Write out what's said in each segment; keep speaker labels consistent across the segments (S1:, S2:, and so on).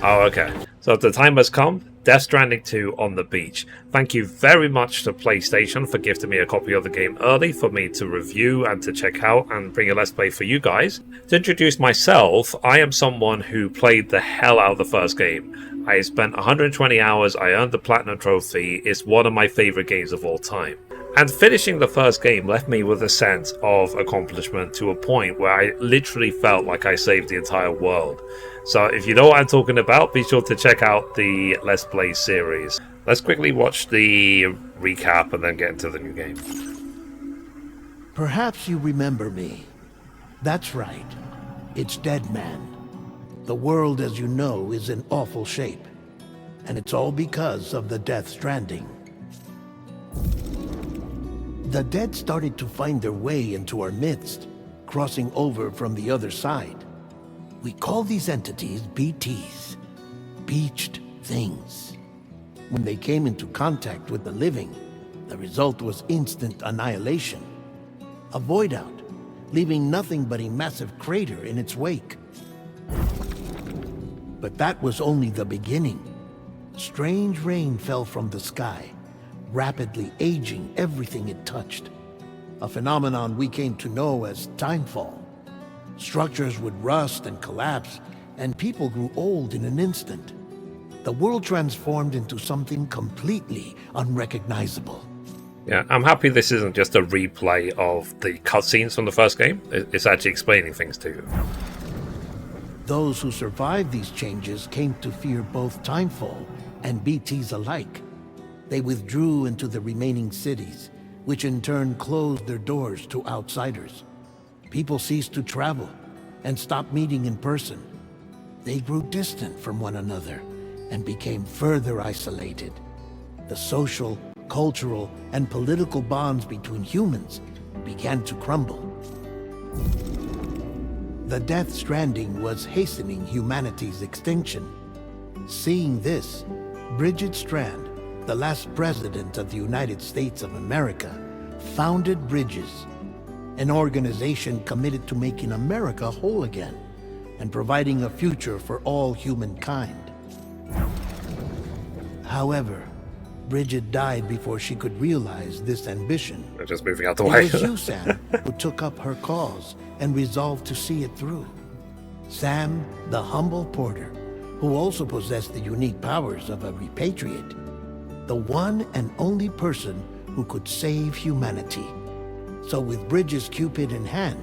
S1: Oh, okay. So the time has come. Death Stranding 2 on the beach. Thank you very much to PlayStation for gifting me a copy of the game early for me to review and to check out and bring a Let's Play for you guys. To introduce myself, I am someone who played the hell out of the first game. I spent 120 hours, I earned the Platinum Trophy, it's one of my favourite games of all time. And finishing the first game left me with a sense of accomplishment to a point where I literally felt like I saved the entire world. So if you know what I'm talking about, be sure to check out the Let's Play series. Let's quickly watch the recap and then get into the new game.
S2: Perhaps you remember me. That's right. It's Deadman. The world, as you know, is in awful shape. And it's all because of the Death Stranding. The dead started to find their way into our midst, crossing over from the other side. We call these entities BTs, Beached Things. When they came into contact with the living, the result was instant annihilation. A void out, leaving nothing but a massive crater in its wake. But that was only the beginning. Strange rain fell from the sky, rapidly aging everything it touched. A phenomenon we came to know as timefall. Structures would rust and collapse, and people grew old in an instant. The world transformed into something completely unrecognizable.
S1: Yeah, I'm happy this isn't just a replay of the cutscenes from the first game. It's actually explaining things to you.
S2: Those who survived these changes came to fear both timefall and BTs alike. They withdrew into the remaining cities, which in turn closed their doors to outsiders. People ceased to travel and stopped meeting in person. They grew distant from one another and became further isolated. The social, cultural, and political bonds between humans began to crumble. The Death Stranding was hastening humanity's extinction. Seeing this, Bridget Strand, the last president of the United States of America, founded Bridges, an organization committed to making America whole again and providing a future for all humankind. However, Bridget died before she could realize this ambition.
S1: They're just moving out the way.
S2: It was you, Sam, who took up her cause and resolved to see it through. Sam, the humble porter, who also possessed the unique powers of a repatriate. The one and only person who could save humanity. So with Bridges' Cupid in hand,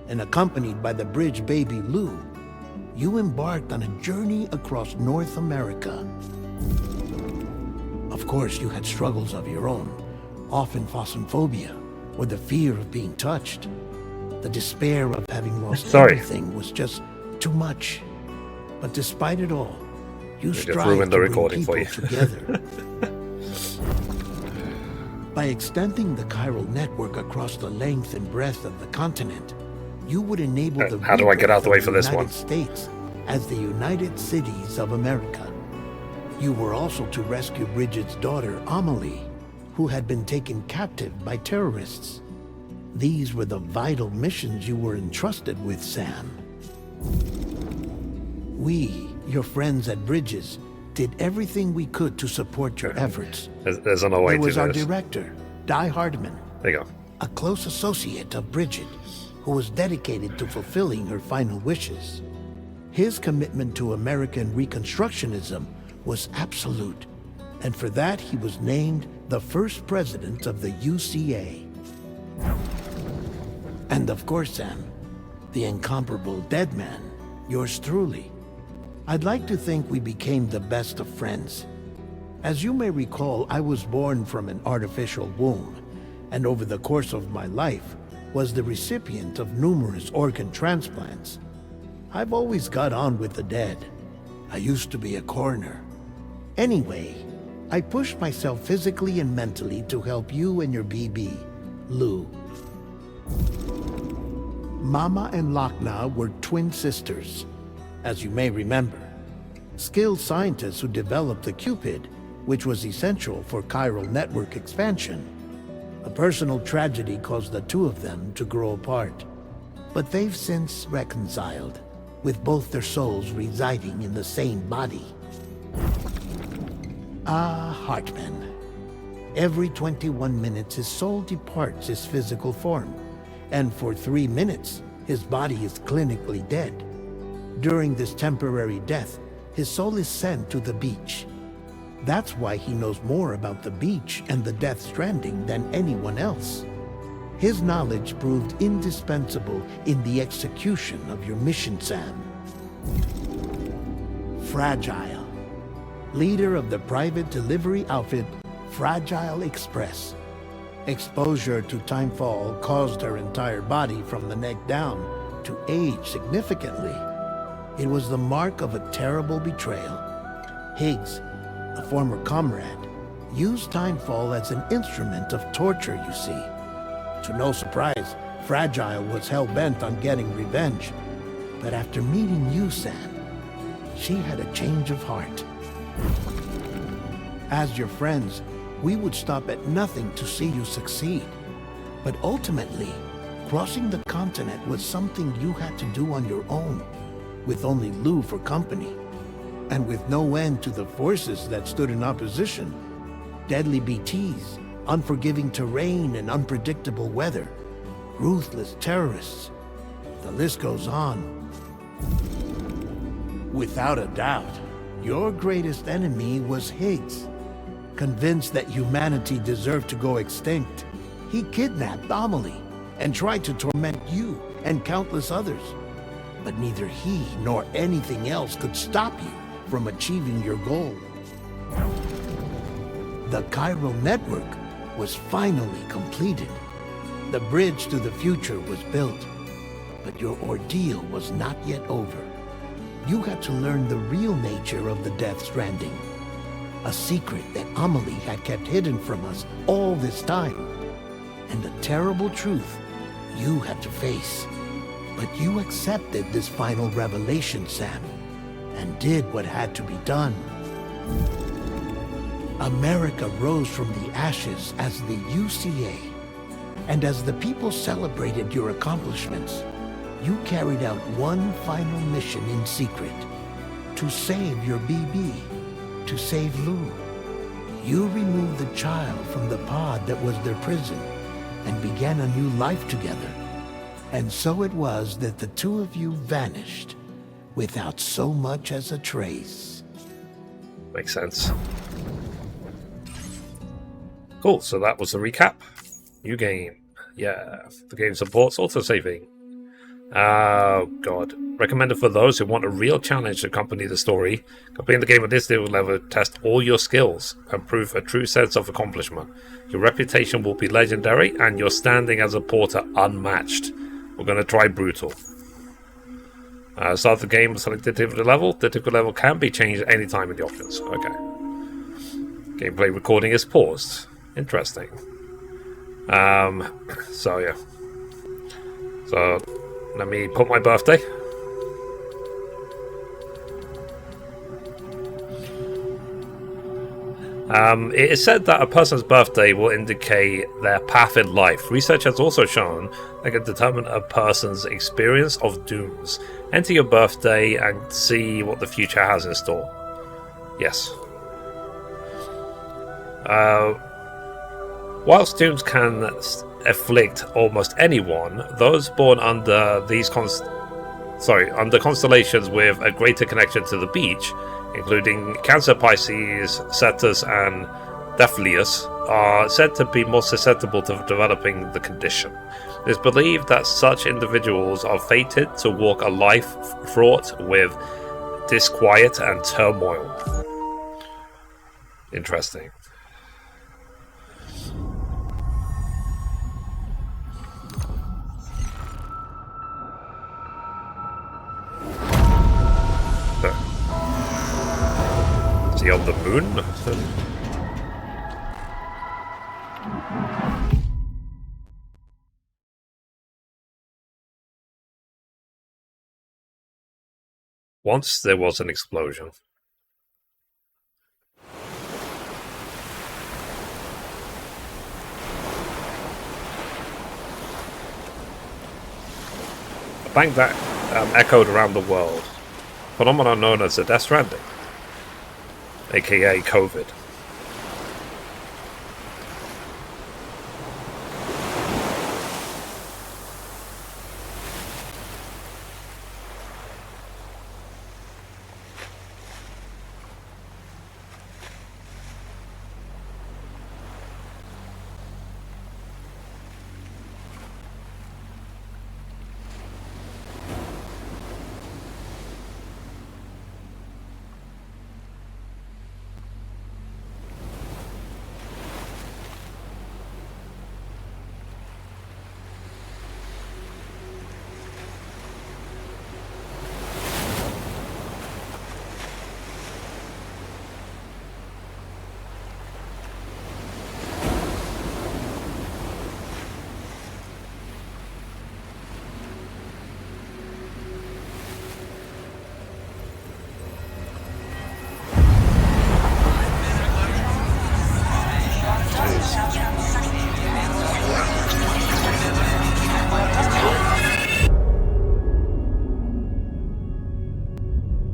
S2: and accompanied by the bridge baby Lou, you embarked on a journey across North America. Of course, you had struggles of your own, often phasmophobia, or the fear of being touched. The despair of having lost everything was just too much. But despite it all, you strived to bring people together. By extending the Chiral Network across the length and breadth of the continent, you would enable the
S1: how do I get out the way for this one?
S2: United States as the United Cities of America. You were also to rescue Bridget's daughter, Amelie, who had been taken captive by terrorists. These were the vital missions you were entrusted with, Sam. We, your friends at Bridges, did everything we could to support your efforts.
S1: There's another way to do this.
S2: There was our director, Di Hardman.
S1: There you go.
S2: A close associate of Bridget, who was dedicated to fulfilling her final wishes. His commitment to American Reconstructionism was absolute, and for that he was named the first president of the UCA. And of course, Sam, the incomparable Deadman, yours truly. I'd like to think we became the best of friends. As you may recall, I was born from an artificial womb, and over the course of my life, was the recipient of numerous organ transplants. I've always got on with the dead. I used to be a coroner. Anyway, I pushed myself physically and mentally to help you and your BB, Lou. Mama and Lakna were twin sisters, as you may remember. Skilled scientists who developed the Cupid, which was essential for Chiral Network expansion. A personal tragedy caused the two of them to grow apart. But they've since reconciled, with both their souls residing in the same body. Ah, Hartman. Every 21 minutes his soul departs his physical form, and for 3 minutes his body is clinically dead. During this temporary death, his soul is sent to the beach. That's why he knows more about the beach and the Death Stranding than anyone else. His knowledge proved indispensable in the execution of your mission, Sam. Fragile. Leader of the private delivery outfit, Fragile Express. Exposure to timefall caused her entire body from the neck down to age significantly. It was the mark of a terrible betrayal. Higgs, a former comrade, used timefall as an instrument of torture, you see. To no surprise, Fragile was hell-bent on getting revenge. But after meeting you, Sam, she had a change of heart. As your friends, we would stop at nothing to see you succeed. But ultimately, crossing the continent was something you had to do on your own, with only Lou for company, and with no end to the forces that stood in opposition. Deadly BTs, unforgiving terrain and unpredictable weather, ruthless terrorists. The list goes on. Without a doubt, your greatest enemy was Higgs. Convinced that humanity deserved to go extinct, he kidnapped Amelie and tried to torment you and countless others. But neither he nor anything else could stop you from achieving your goal. The Chiral Network was finally completed. The bridge to the future was built, but your ordeal was not yet over. You had to learn the real nature of the Death Stranding, a secret that Amelie had kept hidden from us all this time, and a terrible truth you had to face. But you accepted this final revelation, Sam, and did what had to be done. America rose from the ashes as the UCA, and as the people celebrated your accomplishments, you carried out one final mission in secret, to save your BB, to save Lou. You removed the child from the pod that was their prison, and began a new life together. And so it was that the two of you vanished, without so much as a trace.
S1: Makes sense. Cool, so that was the recap. New game. Yeah, the game supports autosaving. Oh, God. Recommended for those who want a real challenge to accompany the story. Completing the game at this level test all your skills and prove a true sense of accomplishment. Your reputation will be legendary and your standing as a porter unmatched. We're going to try brutal. Start the game, select the difficulty level. The difficulty level can be changed at any time in the options. Okay. Gameplay recording is paused. Interesting. So yeah. So let me put my birthday. It is said that a person's birthday will indicate their path in life. Research has also shown they can determine a person's experience of dooms. Enter your birthday and see what the future has in store. Yes. Whilst dooms can afflict almost anyone, those born under these under constellations with a greater connection to the beach, including Cancer, Pisces, Cetus, and Deathlius, are said to be more susceptible to developing the condition. It is believed that such individuals are fated to walk a life fraught with disquiet and turmoil. Interesting. Is he on the moon? Once there was an explosion. Bang that. echoed around the world. Phenomenon known as the Death Stranding, aka COVID. Jeez.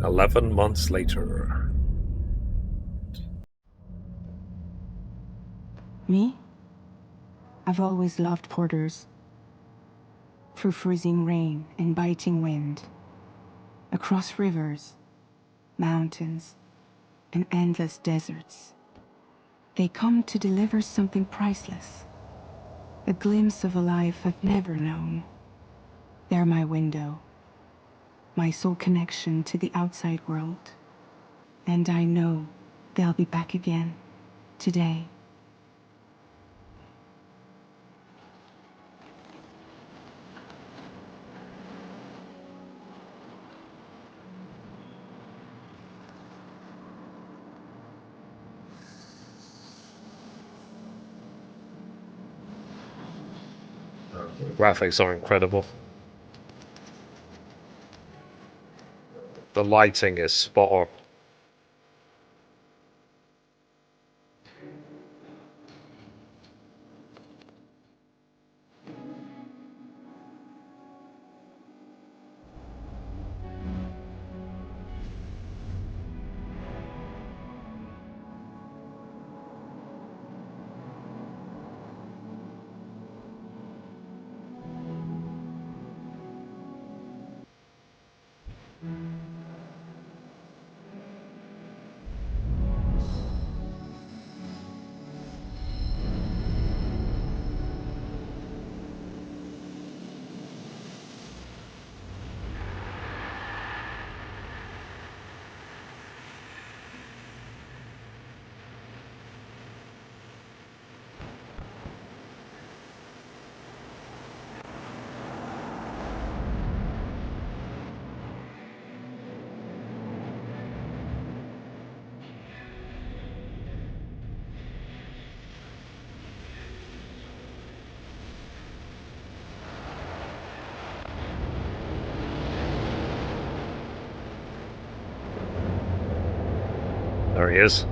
S1: 11 months later.
S3: Me? I've always loved porters. Through freezing rain and biting wind. Across rivers, mountains, and endless deserts. They come to deliver something priceless. A glimpse of a life I've never known. They're my window. My sole connection to the outside world. And I know they'll be back again. Today.
S1: The graphics are incredible. The lighting is spot on. There he is.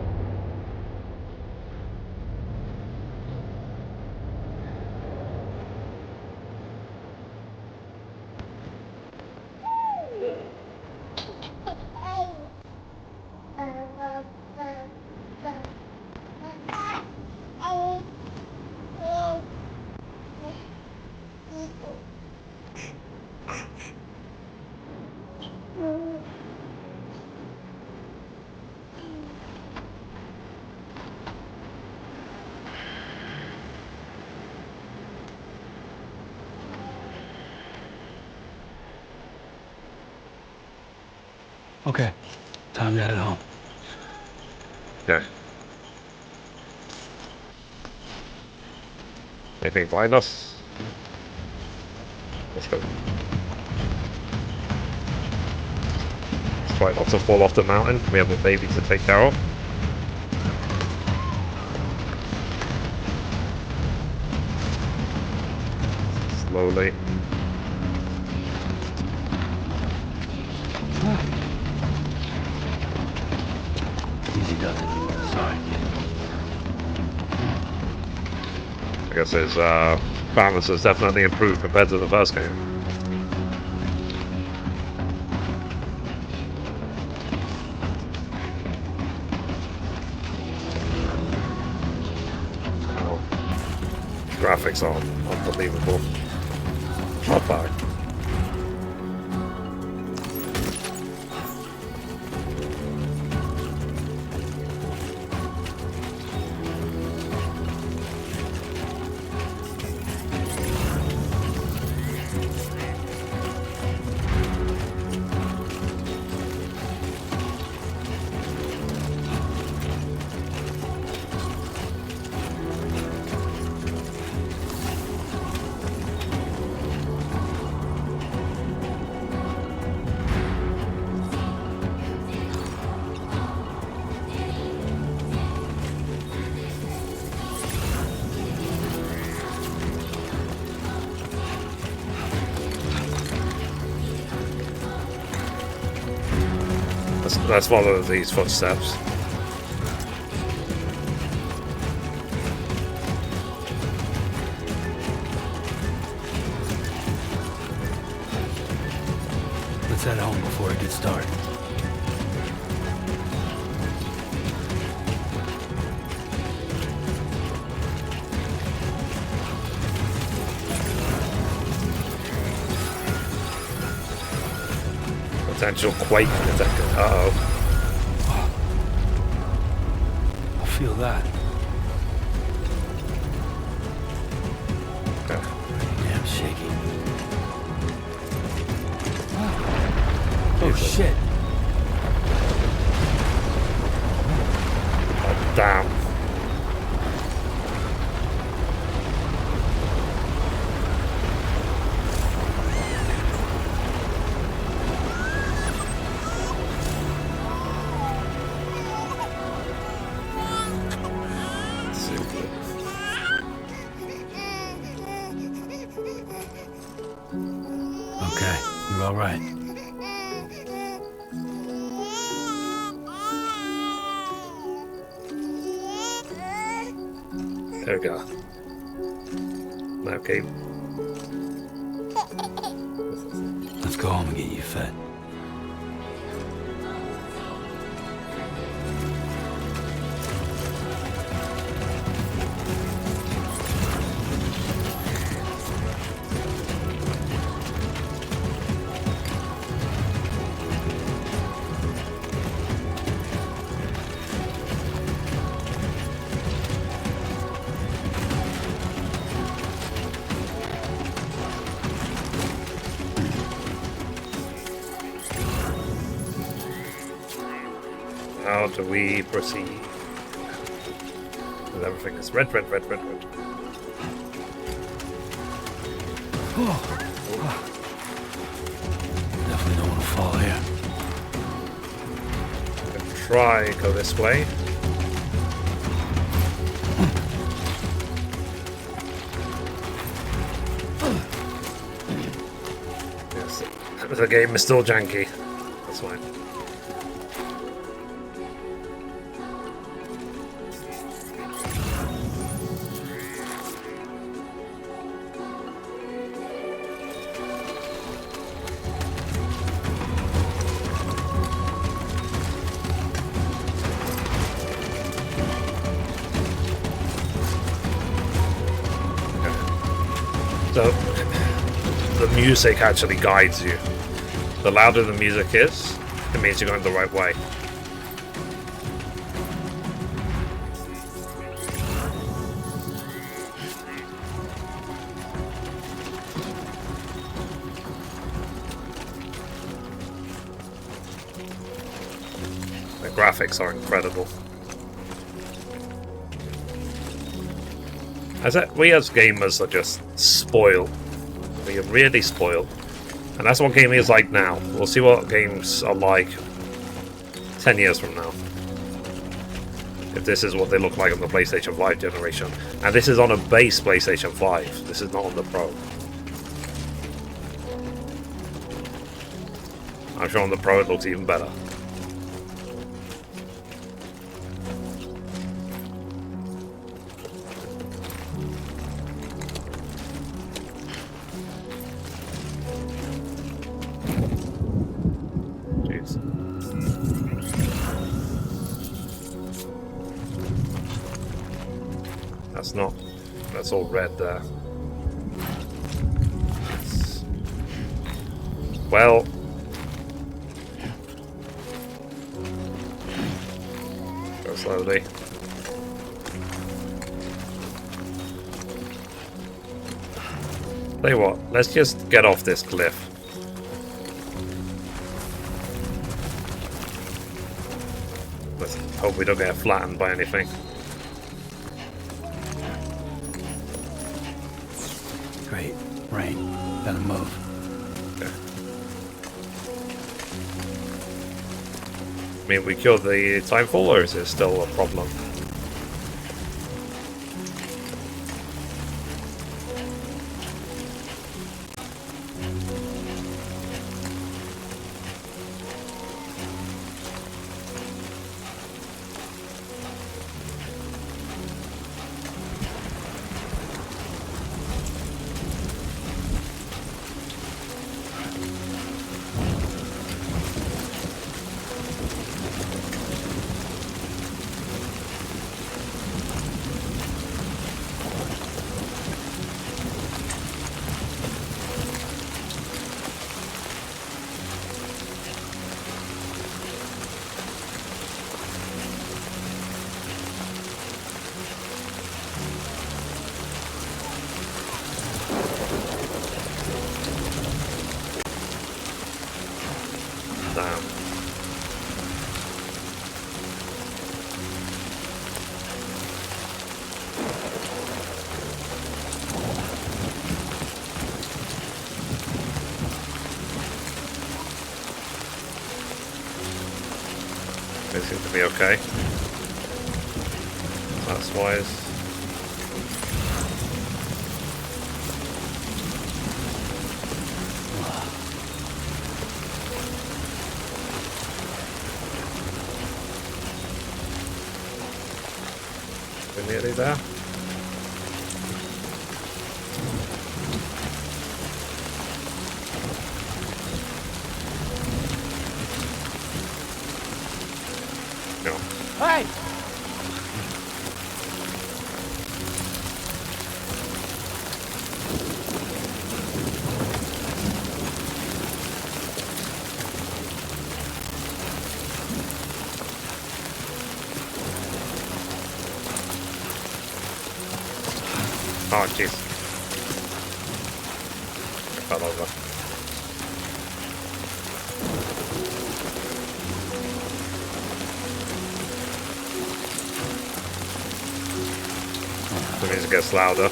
S4: Okay, time to head home.
S1: Okay. Anything behind us? Let's go. Let's try not to fall off the mountain. We have a baby to take care of. Slowly.
S4: Easy does it. Sorry.
S1: I guess his balance has definitely improved compared to the first game. Graphics are unbelievable. Not bad. Let's follow these footsteps.
S4: Let's head home before it gets dark.
S1: Potential quake detector. Uh-oh.
S4: I feel that.
S1: Okay.
S4: Damn shaky. Oh shit.
S1: Oh, damn.
S4: Okay, you're all right.
S1: There we go. Okay.
S4: Let's go home and get you fed.
S1: How do we proceed? With everything is red.
S4: Definitely don't want to fall here.
S1: Try go this way. Yes, the game is still janky. That's fine. So, the music actually guides you. The louder the music is, it means you're going the right way. The graphics are incredible. We as gamers are just spoiled. We are really spoiled. And that's what gaming is like now. We'll see what games are like 10 years from now. If this is what they look like on the PlayStation 5 generation. And this is on a base PlayStation 5. This is not on the Pro. I'm sure on the Pro it looks even better. That's not That's all red there. It's... Well... Go slowly. Tell you what, let's just get off this cliff. Let's hope we don't get flattened by anything.
S4: Great. Rain. Gotta move.
S1: Okay. I mean, we killed the timefall, or is it still a problem? Damn. They seem to be okay. That's wise. We're nearly there. No.
S2: Hey!
S1: Oh, jeez. I fell over. The music gets louder.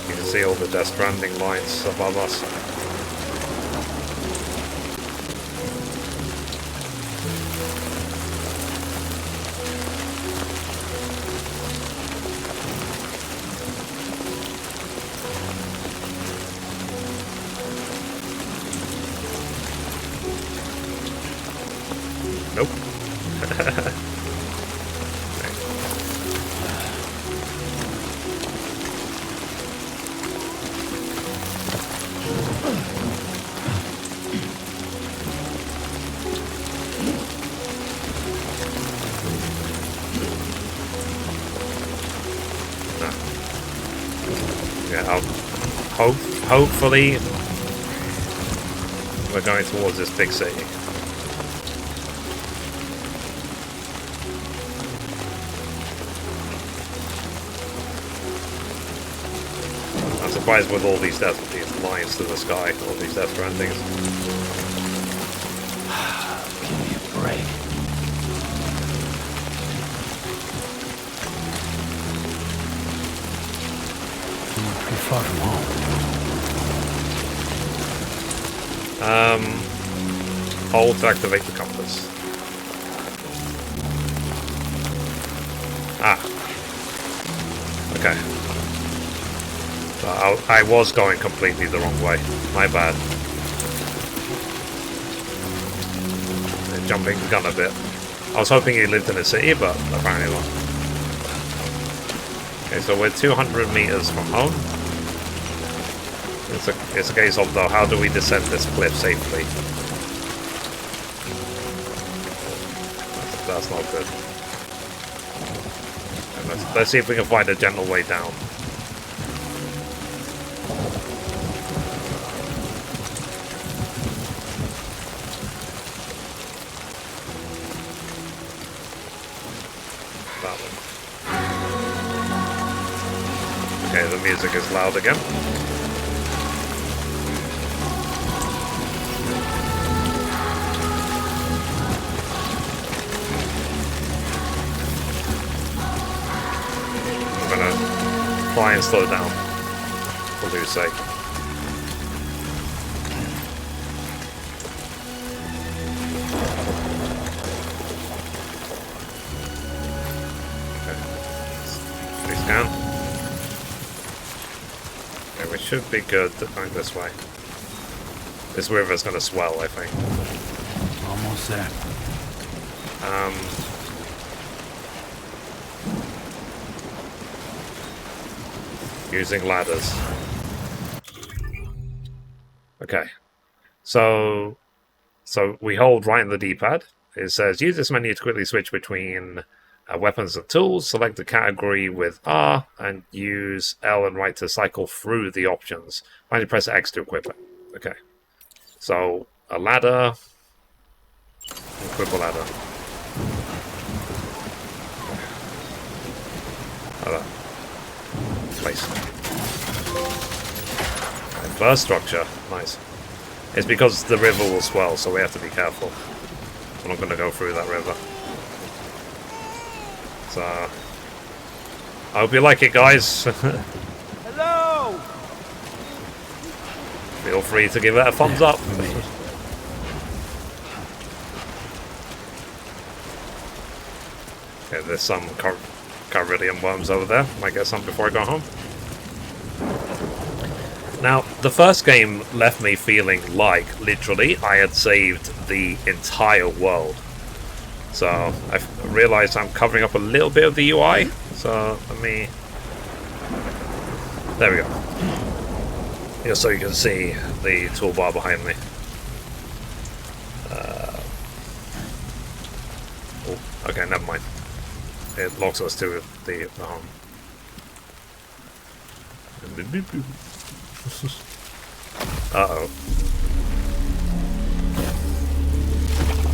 S1: You can see all the Death Stranding lines above us. Nope. Yeah, hopefully we're going towards this big city. I'm surprised with all these these lines to the sky, all these Death Strandings.
S4: Give me a break. You're pretty far from home.
S1: Hold to activate the compass. Ah. Okay. So I was going completely the wrong way. My bad. Jumping the gun a bit. I was hoping he lived in a city, but apparently not. Okay, so we're 200 meters from home. It's a case of, though, how do we descend this cliff safely? That's not good. And let's see if we can find a gentle way down. That one. Okay, the music is loud again. Try and slow down, for Lou's sake. Okay. Please scan. Okay, we should be good going this way. This river's gonna swell, I think.
S4: Almost there.
S1: Using ladders. Okay. So we hold right in the D-pad. It says, use this menu to quickly switch between weapons and tools. Select the category with R and use L and right to cycle through the options. Finally press X to equip it. Okay. So, a ladder. Equip a ladder. Ladder. Place. First structure. Nice. It's because the river will swell, so we have to be careful. I'm not going to go through that river. So, I hope you like it, guys.
S5: Hello!
S1: Feel free to give it a thumbs up. Okay, there's some Carridian worms over there. Might get some before I go home. Now, the first game left me feeling like, literally, I had saved the entire world. So, I've realized I'm covering up a little bit of the UI. So, let me... There we go. Just so you can see the toolbar behind me. Oh, okay, never mind. It locks us to the home. Uh-oh.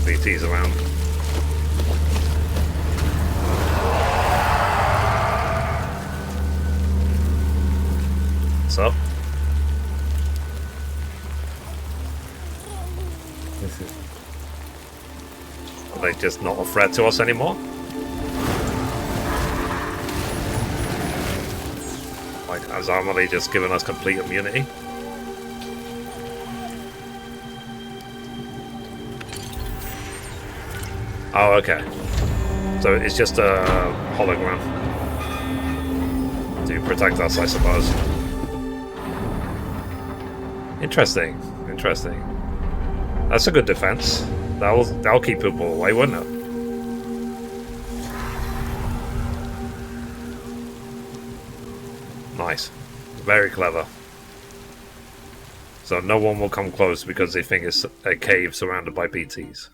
S1: BT's around. What's up? Are they just not a threat to us anymore? Like, has Armory just given us complete immunity? Oh, okay. So it's just a hologram to protect us, I suppose. Interesting. Interesting. That's a good defense. That'll keep people away, wouldn't it? Nice. Very clever. So no one will come close because they think it's a cave surrounded by BTs.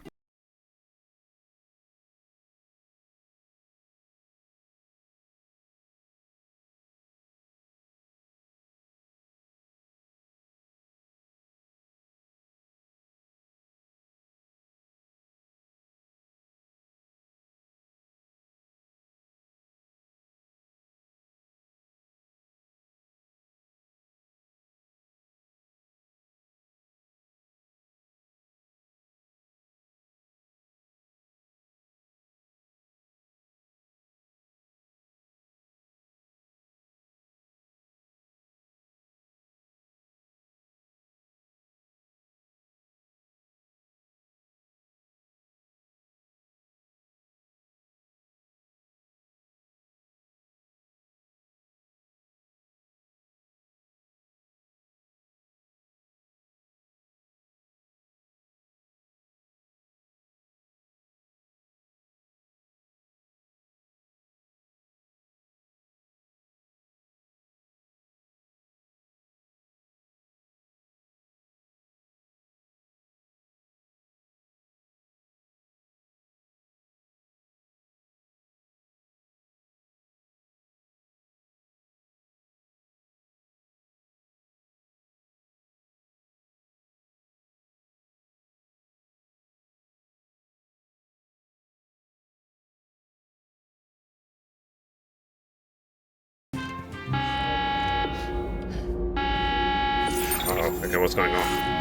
S1: what's going on.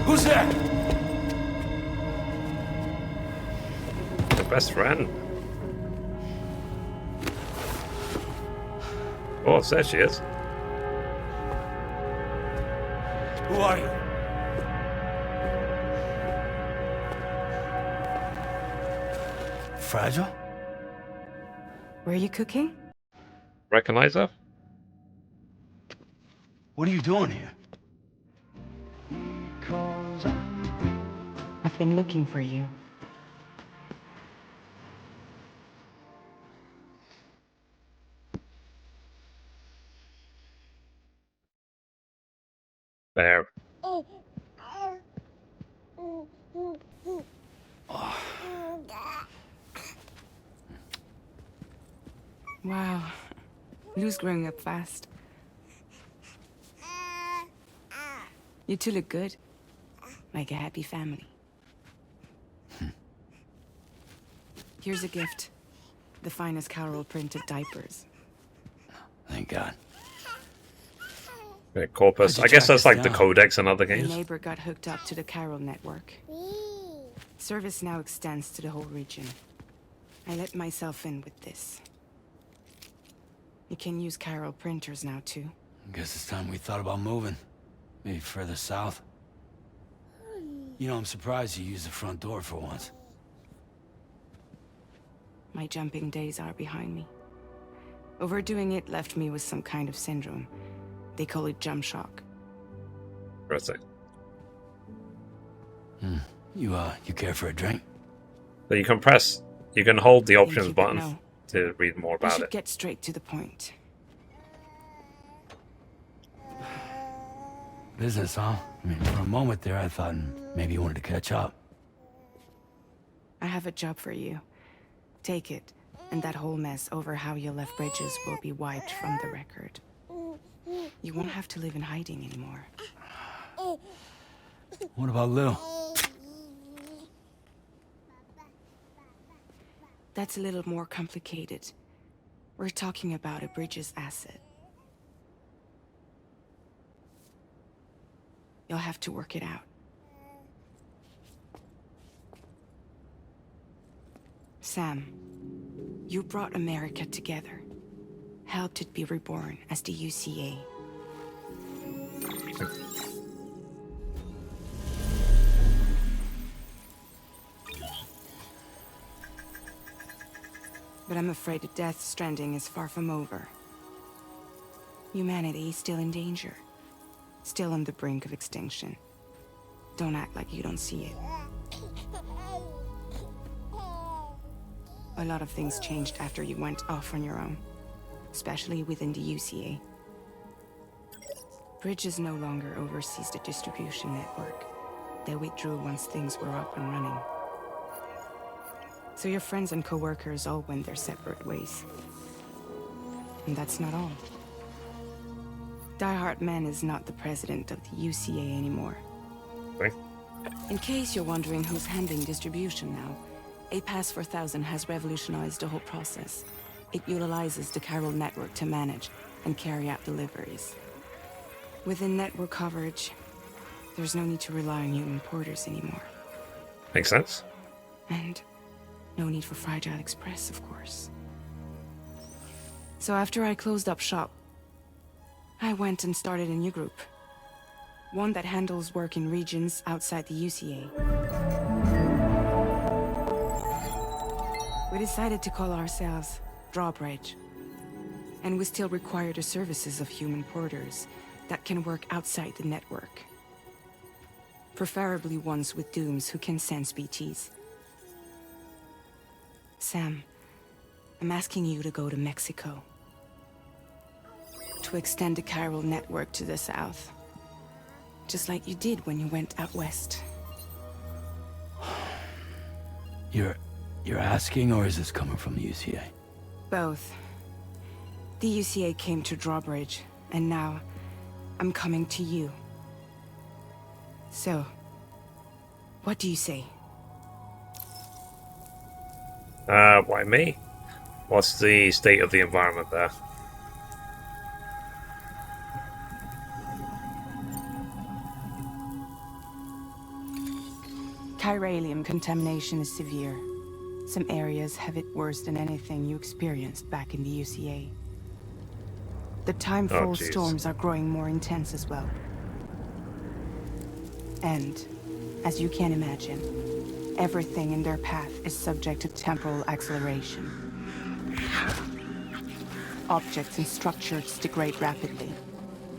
S4: Who's there?
S1: Your best friend. Oh, there she is.
S4: Who are you? Fragile?
S3: Were you cooking?
S1: Recognize her?
S4: What are you doing here?
S3: I've been looking for you.
S1: There.
S3: Wow. Lou's growing up fast. You two look good. Like a happy family. Here's a gift. The finest Chiral printed diapers.
S4: Thank God.
S1: Yeah, Corpus.
S4: How'd
S1: I
S4: you
S1: guess
S4: track
S1: that's
S4: us
S1: like the
S4: down?
S1: codex in other
S3: My
S1: games.
S3: neighbor got hooked up to the Chiral Network. Service now extends to the whole region. I let myself in with this. You can use Chiral printers now too.
S4: Guess it's time we thought about moving. Maybe further south. You know, I'm surprised you used the front door for once.
S3: My jumping days are behind me. Overdoing it left me with some kind of syndrome. They call it jump shock.
S1: Interesting.
S4: You care for a drink?
S1: So you can hold the options
S3: you, but
S1: button
S3: no.
S1: to read more
S3: We
S1: about
S3: should
S1: it.
S3: get straight to the point.
S4: Business, huh? I mean, for a moment there, I thought maybe you wanted to catch up.
S3: I have a job for you. Take it, and that whole mess over how you left bridges will be wiped from the record. You won't have to live in hiding anymore.
S4: What about Lou?
S3: That's a little more complicated. We're talking about a bridges asset. You'll have to work it out. Sam, you brought America together. Helped it be reborn as the UCA. But I'm afraid the Death Stranding is far from over. Humanity is still in danger. Still on the brink of extinction. Don't act like you don't see it. A lot of things changed after you went off on your own. Especially within the UCA. Bridges no longer oversees the distribution network. They withdrew once things were up and running. So your friends and co-workers all went their separate ways. And that's not all. Die Hard Man is not the president of the UCA anymore.
S1: Okay.
S3: In case you're wondering who's handling distribution now, A Pass 4000 has revolutionized the whole process. It utilizes the Chiral Network to manage and carry out deliveries. Within network coverage, there's no need to rely on human porters anymore.
S1: Makes sense.
S3: And no need for Fragile Express, of course. So after I closed up shop, I went and started a new group. One that handles work in regions outside the UCA. We decided to call ourselves Drawbridge. And we still require the services of human porters that can work outside the network. Preferably ones with dooms who can sense BTs. Sam, I'm asking you to go to Mexico. To extend the Chiral Network to the south. Just like you did when you went out west.
S4: You're asking, or is this coming from the UCA?
S3: Both. The UCA came to Drawbridge, and now I'm coming to you. So, what do you say?
S1: Why me? What's the state of the environment there?
S3: Chiralium contamination is severe. Some areas have it worse than anything you experienced back in the UCA. The timefall storms are growing more intense as well. And, as you can imagine, everything in their path is subject to temporal acceleration. Objects and structures degrade rapidly,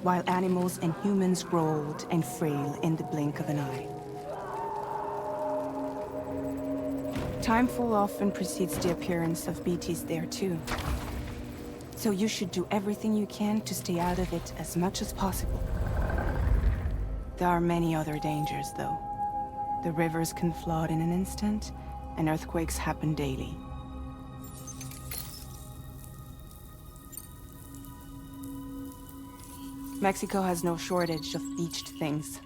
S3: while animals and humans grow old and frail in the blink of an eye. Timefall often precedes the appearance of BTs there too. So you should do everything you can to stay out of it as much as possible. There are many other dangers, though. The rivers can flood in an instant, and earthquakes happen daily. Mexico has no shortage of beached things.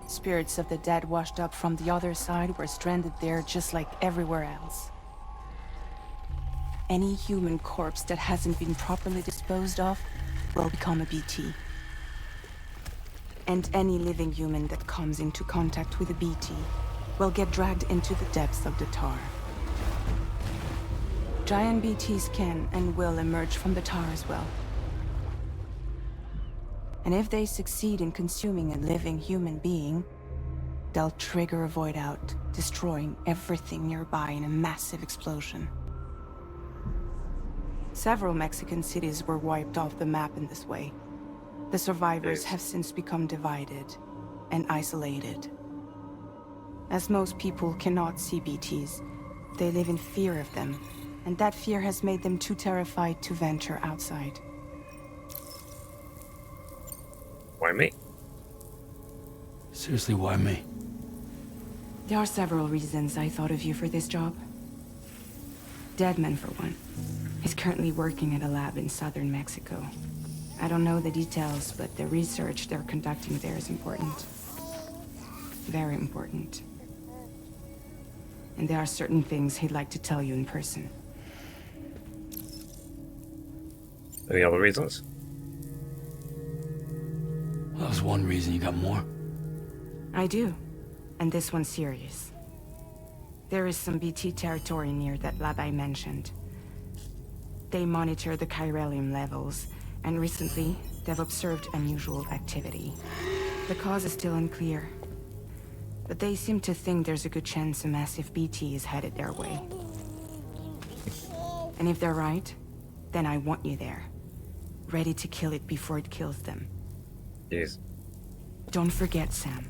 S3: Spirits of the dead washed up from the other side were stranded there just like everywhere else. Any human corpse that hasn't been properly disposed of will become a BT. And any living human that comes into contact with a BT will get dragged into the depths of the tar. Giant BTs can and will emerge from the tar as well. And if they succeed in consuming a living human being, they'll trigger a void out, destroying everything nearby in a massive explosion. Several Mexican cities were wiped off the map in this way. The survivors have since become divided and isolated. As most people cannot see BTs, they live in fear of them, and that fear has made them too terrified to venture outside.
S1: Why me?
S4: Seriously, why me?
S3: There are several reasons I thought of you for this job. Deadman, for one. He's currently working at a lab in southern Mexico. I don't know the details, but the research they're conducting there is important. Very important. And there are certain things he'd like to tell you in person.
S1: Any other reasons?
S4: Well, that was one reason. You got more?
S3: I do. And this one's serious. There is some BT territory near that lab I mentioned. They monitor the chiralium levels, and recently, they've observed unusual activity. The cause is still unclear, but they seem to think there's a good chance a massive BT is headed their way. And if they're right, then I want you there, ready to kill it before it kills them.
S1: Yes.
S3: Don't forget, Sam.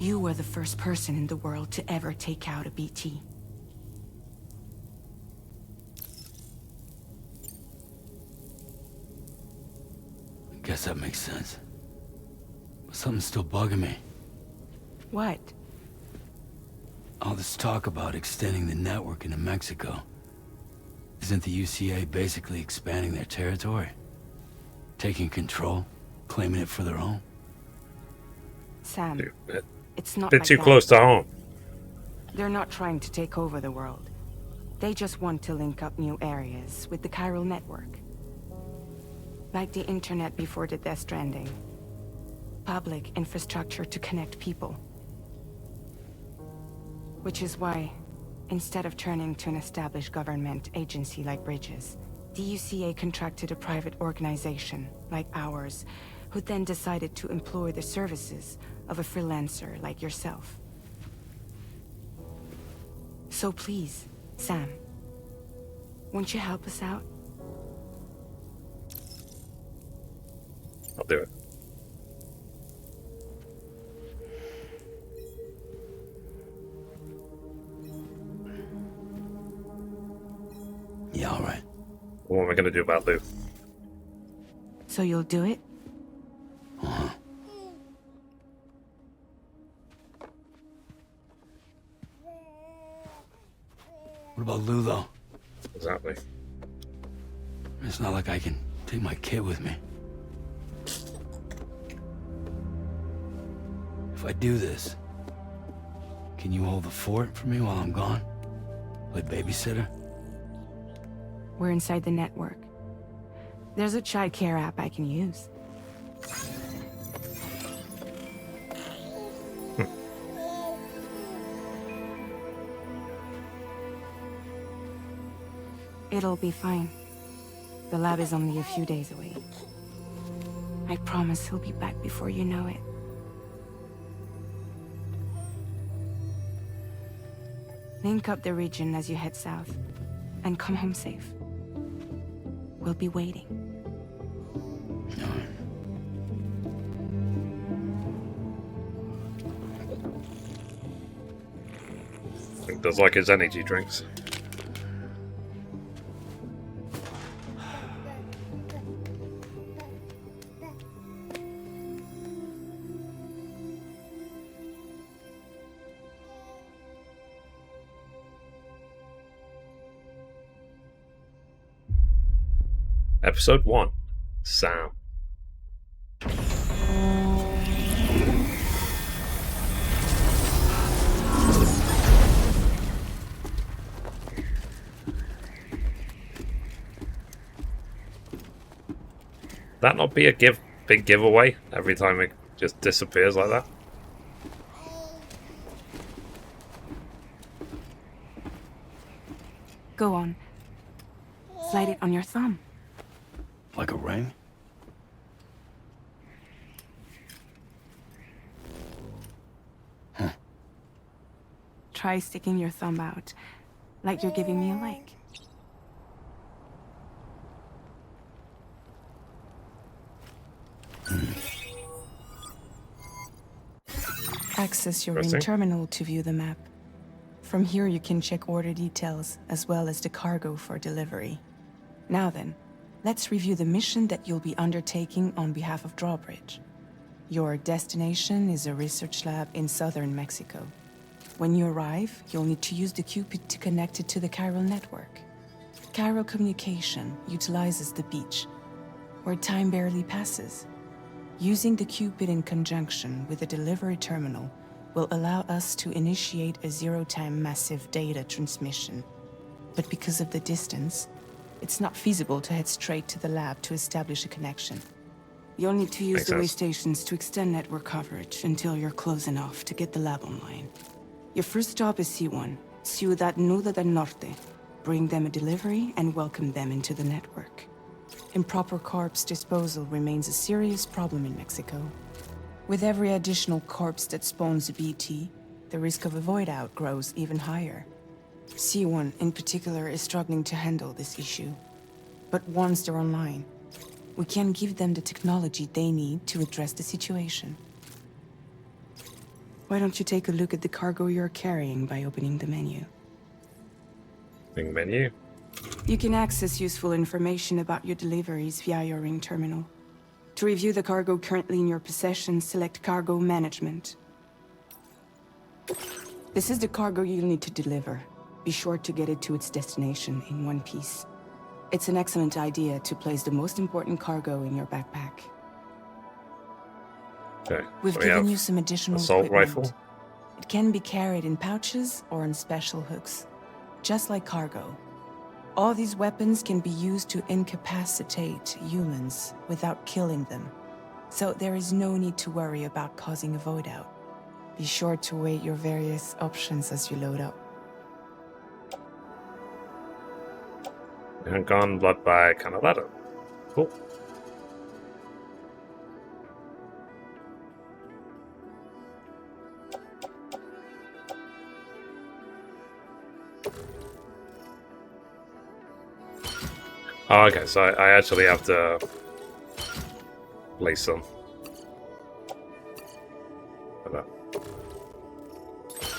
S3: You were the first person in the world to ever take out a BT.
S4: I guess that makes sense. But something's still bugging me.
S3: What?
S4: All this talk about extending the network into Mexico. Isn't the UCA basically expanding their territory? Taking control? Claiming it for their own?
S3: Sam, it's not
S1: Bit
S3: like
S1: too
S3: that.
S1: close to home.
S3: They're not trying to take over the world. They just want to link up new areas with the Chiral Network. Like the internet before the Death Stranding. Public infrastructure to connect people. Which is why, instead of turning to an established government agency like Bridges, the UCA contracted a private organization, like ours, who then decided to employ the services of a freelancer like yourself. So please, Sam, won't you help us out?
S1: I'll do it. I going to do about Lou?
S3: So you'll do it?
S4: What about Lou, though?
S1: Exactly.
S4: It's not like I can take my kid with me. If I do this, can you hold the fort for me while I'm gone? Play babysitter?
S3: We're inside the network. There's a child care app I can use. It'll be fine. The lab is only a few days away. I promise he'll be back before you know it. Link up the region as you head south, and come home safe. We'll be waiting.
S1: I think does like his energy drinks. Episode 1. Sam. That not be a big giveaway every time it just disappears like that?
S3: Go on. Slide it on your thumb.
S4: Like a ring? Huh.
S3: Try sticking your thumb out, like you're giving me a like. Access your ring
S1: Interesting.
S3: terminal to view the map. From here you can check order details, as well as the cargo for delivery. Now then, let's review the mission that you'll be undertaking on behalf of Drawbridge. Your destination is a research lab in southern Mexico. When you arrive, you'll need to use the Cupid to connect it to the Chiral Network. Chiral communication utilizes the beach, where time barely passes. Using the Cupid in conjunction with the delivery terminal will allow us to initiate a zero-time massive data transmission. But because of the distance, it's not feasible to head straight to the lab to establish a connection. You'll need to use
S1: Makes
S3: the way
S1: sense.
S3: stations to extend network coverage until you're close enough to get the lab online. Your first stop is C1, Ciudad Nuda del Norte. Bring them a delivery and welcome them into the network. Improper corpse disposal remains a serious problem in Mexico. With every additional corpse that spawns a BT, the risk of a void out grows even higher. C1 in particular is struggling to handle this issue. But once they're online, we can give them the technology they need to address the situation. Why don't you take a look at the cargo you're carrying by opening the menu?
S1: Big menu.
S3: You can access useful information about your deliveries via your ring terminal. To review the cargo currently in your possession, select Cargo Management. This is the cargo you'll need to deliver. Be sure to get it to its destination in one piece. It's an excellent idea to place the most important cargo in your backpack.
S1: Okay.
S3: We've
S1: so we
S3: given
S1: have
S3: you some additional
S1: assault
S3: equipment.
S1: rifle.
S3: It can be carried in pouches or on special hooks, just like cargo. All these weapons can be used to incapacitate humans without killing them. So there is no need to worry about causing a void out. Be sure to weigh your various options as you load up.
S1: Handgun, blood bag, and a ladder. Cool. Oh, okay, so I actually have to place some. Like that.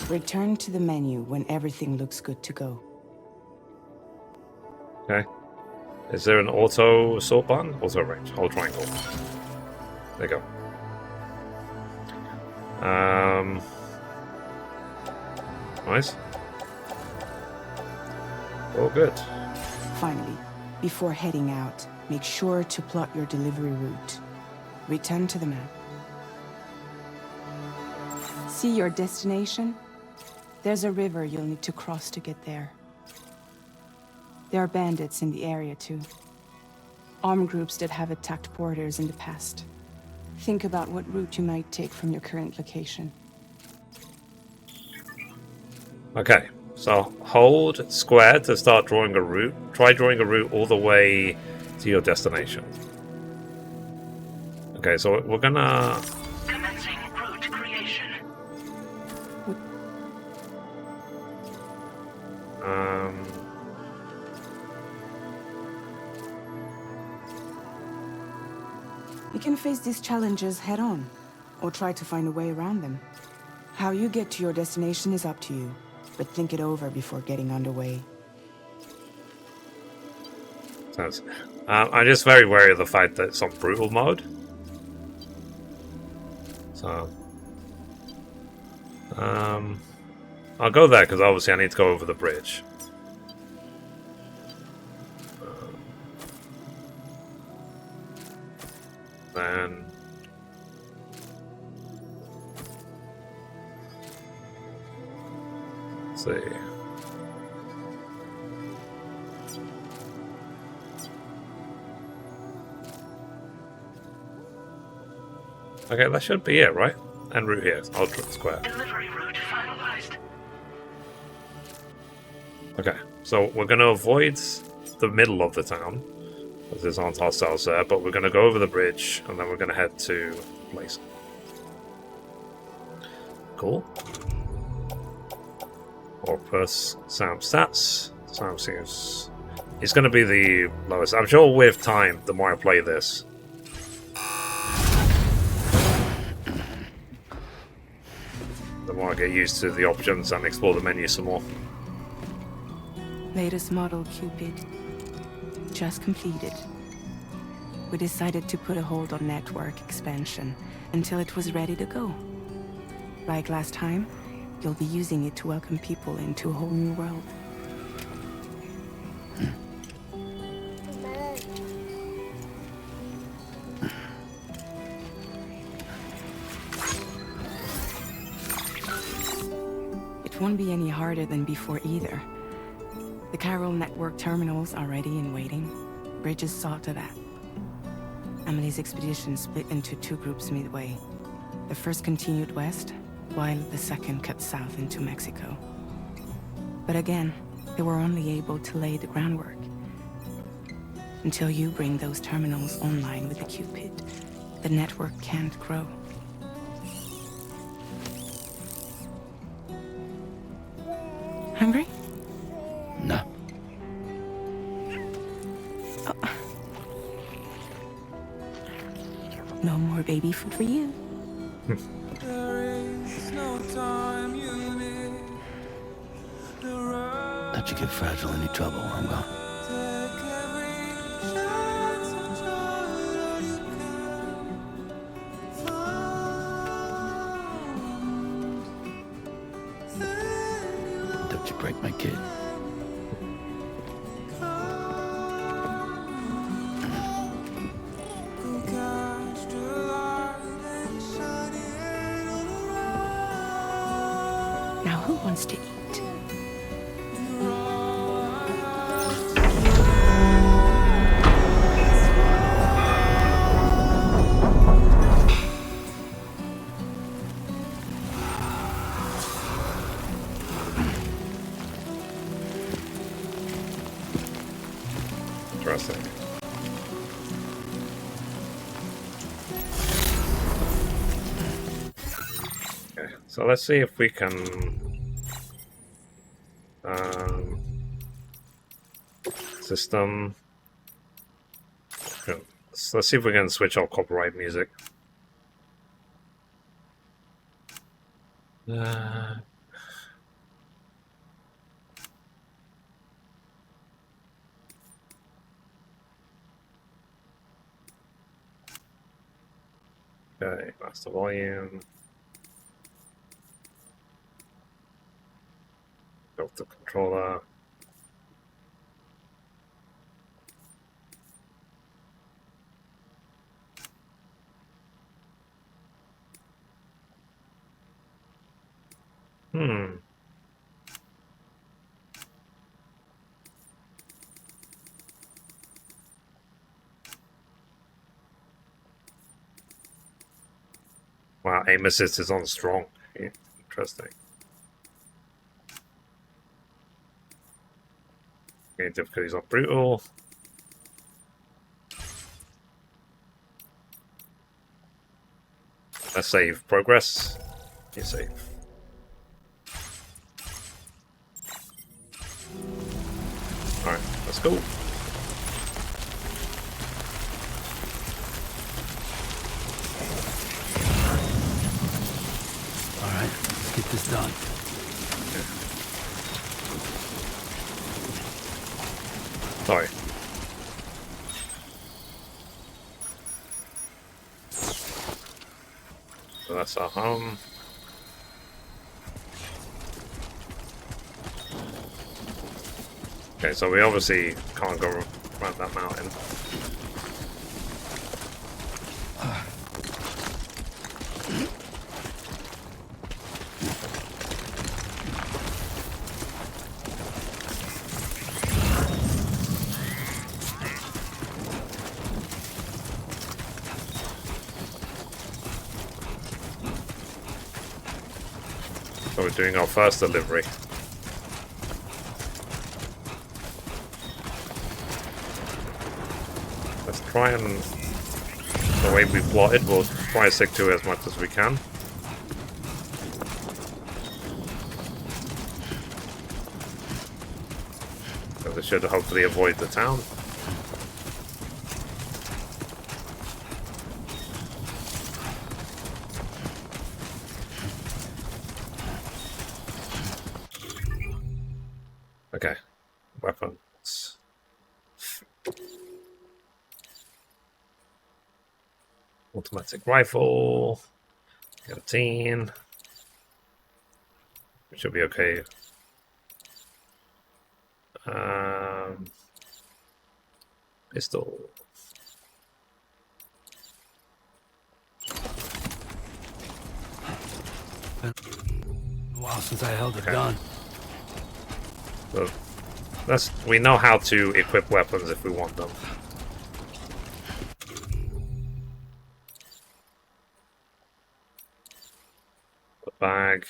S3: Return to the menu when everything looks good to go.
S1: Okay. Is there an auto assault button? Auto range. Hold triangle. There you go. Nice. Oh, good.
S3: Finally, before heading out, make sure to plot your delivery route. Return to the map. See your destination? There's a river you'll need to cross to get there. There are bandits in the area too. Armed groups that have attacked porters in the past. Think about what route you might take from your current location.
S1: Okay, so hold square to start drawing a route. Try drawing a route all the way to your destination. Okay, so we're gonna...
S6: Commencing route creation.
S3: You can face these challenges head-on, or try to find a way around them. How you get to your destination is up to you, but think it over before getting underway.
S1: Sounds... I'm just very wary of the fact that it's on brutal mode. So... I'll go there, because obviously I need to go over the bridge. Then... Let's see... Okay, that should be it, right? And route here, Ultra Square.
S6: Delivery route finalized.
S1: Okay, so we're going to avoid the middle of the town, because there's aren't hostiles there, but we're going to go over the bridge, and then we're going to head to place. Cool. Or plus Sam stats. Sam seems... It's going to be the lowest. I'm sure with time, the more I play this, the more I get used to the options and explore the menu some more.
S3: Latest model Cupid. Just completed. We decided to put a hold on network expansion until it was ready to go. Like last time, you'll be using it to welcome people into a whole new world. It won't be any harder than before either. The Chiral Network terminals are ready and waiting. Bridges saw to that. Emily's expedition split into two groups midway. The first continued west, while the second cut south into Mexico. But again, they were only able to lay the groundwork. Until you bring those terminals online with the Cupid, the network can't grow. Hungry?
S4: No.
S3: No more baby food for you.
S4: Let you get fragile any trouble while I'm gone. Don't you break my kid.
S3: Now who wants to eat?
S1: Interesting. Okay, so let's see if we can system. Okay, so let's see if we can switch off copyright music. Okay, that's the volume. Go to controller. Wow, aim assist is on strong. Interesting. Okay, difficulties on brutal. Let's save progress. You save. Alright, let's go.
S4: Alright, let's get this done.
S1: Sorry. So that's our home. Okay, so we obviously can't go around that mountain. So we're doing our first delivery. Let's try and, the way we plotted, we'll try to stick to it as much as we can. So they should hopefully avoid the town. Okay, weapons. Automatic rifle. 13. We should be okay. Pistol.
S4: Been a while since I held a gun.
S1: So we know how to equip weapons if we want them. The bag.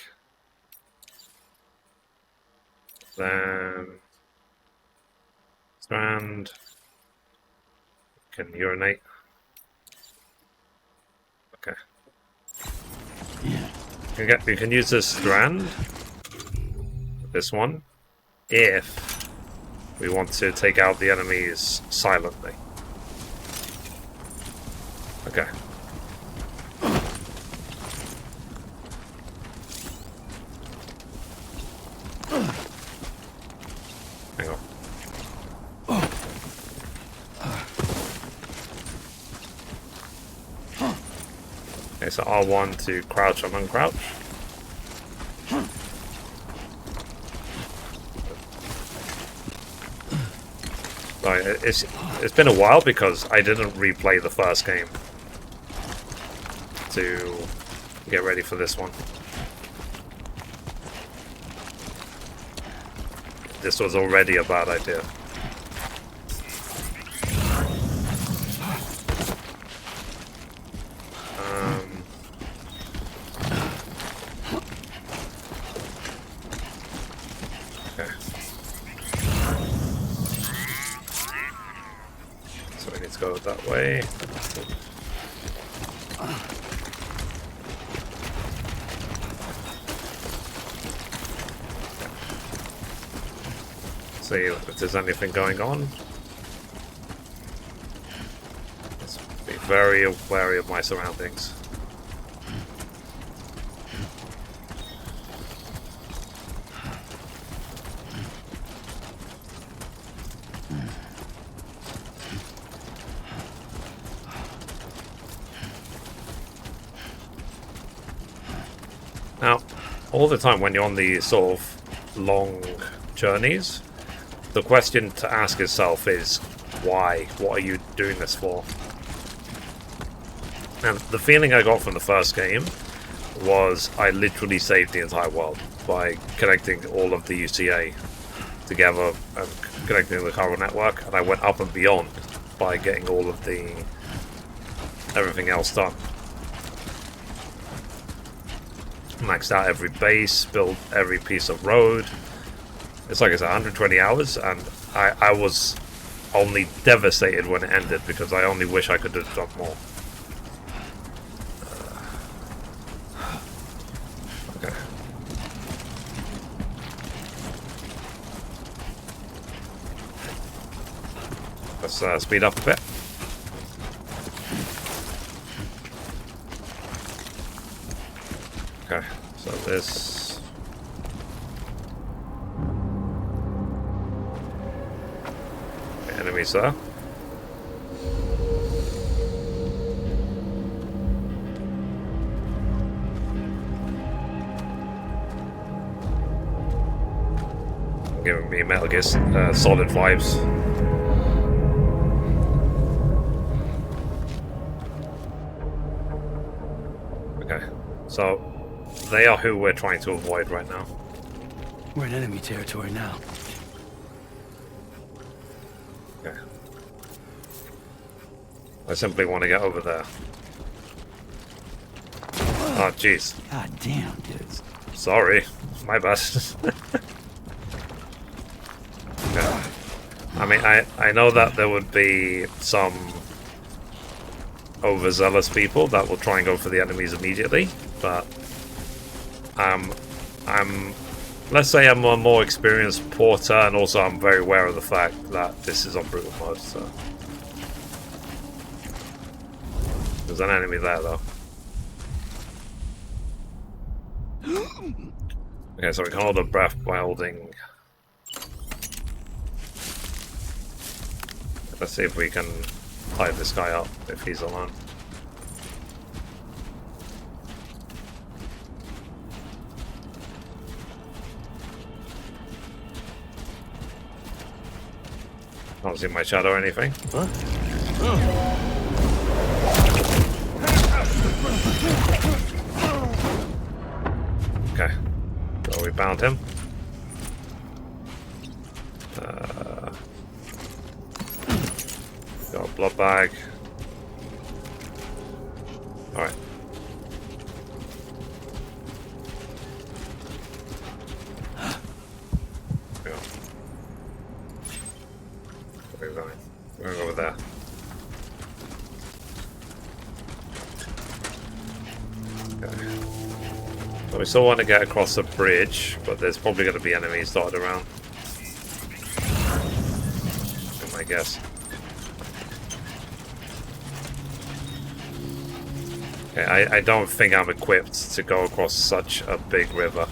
S1: Then strand. Can urinate. Okay. You can use this strand. This one. If we want to take out the enemies silently. Okay. Hang on. Okay, so R1 to crouch and uncrouch. It's been a while because I didn't replay the first game to get ready for this one. This was already a bad idea. Okay. So we need to go that way. See if there's anything going on. Let's be very wary of my surroundings. Now, all the time when you're on these sort of long journeys, the question to ask yourself is, why? What are you doing this for? And the feeling I got from the first game was I literally saved the entire world by connecting all of the UCA together and connecting the Chiral Network, and I went up and beyond by getting all of the everything else done. Maxed out every base, built every piece of road. It's like I said, 120 hours, and I was only devastated when it ended because I only wish I could have done more. Okay. Let's speed up a bit. Okay, so this... enemies there. Giving me Metal Gear Solid vibes. Okay, so they are who we're trying to avoid right now.
S4: We're in enemy territory now.
S1: Okay. I simply want to get over there. Oh, jeez.
S4: God damn, dudes.
S1: Sorry. My bad. Okay. I mean, I know that there would be some overzealous people that will try and go for the enemies immediately, but let's say I'm a more experienced porter, and also I'm very aware of the fact that this is on brutal mode, so... There's an enemy there, though. Okay, so we can hold our breath by holding... Let's see if we can tie this guy up, if he's alone. I don't see my shadow or anything. Huh? Okay, so we bound him. Got a blood bag. Alright. Go. Where are we going? We're going over there. Okay. So we still want to get across the bridge, but there's probably going to be enemies dotted around. I guess. Okay, I don't think I'm equipped to go across such a big river.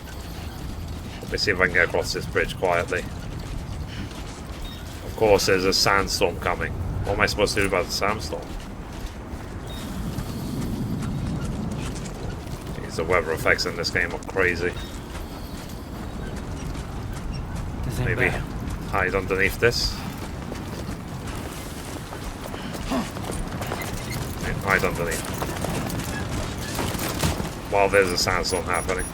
S1: Let me see if I can get across this bridge quietly. Of course, there's a sandstorm coming. What am I supposed to do about the sandstorm? Jeez, the weather effects in this game are crazy. Maybe hide underneath this. Okay, hide underneath. While there's a sandstorm happening.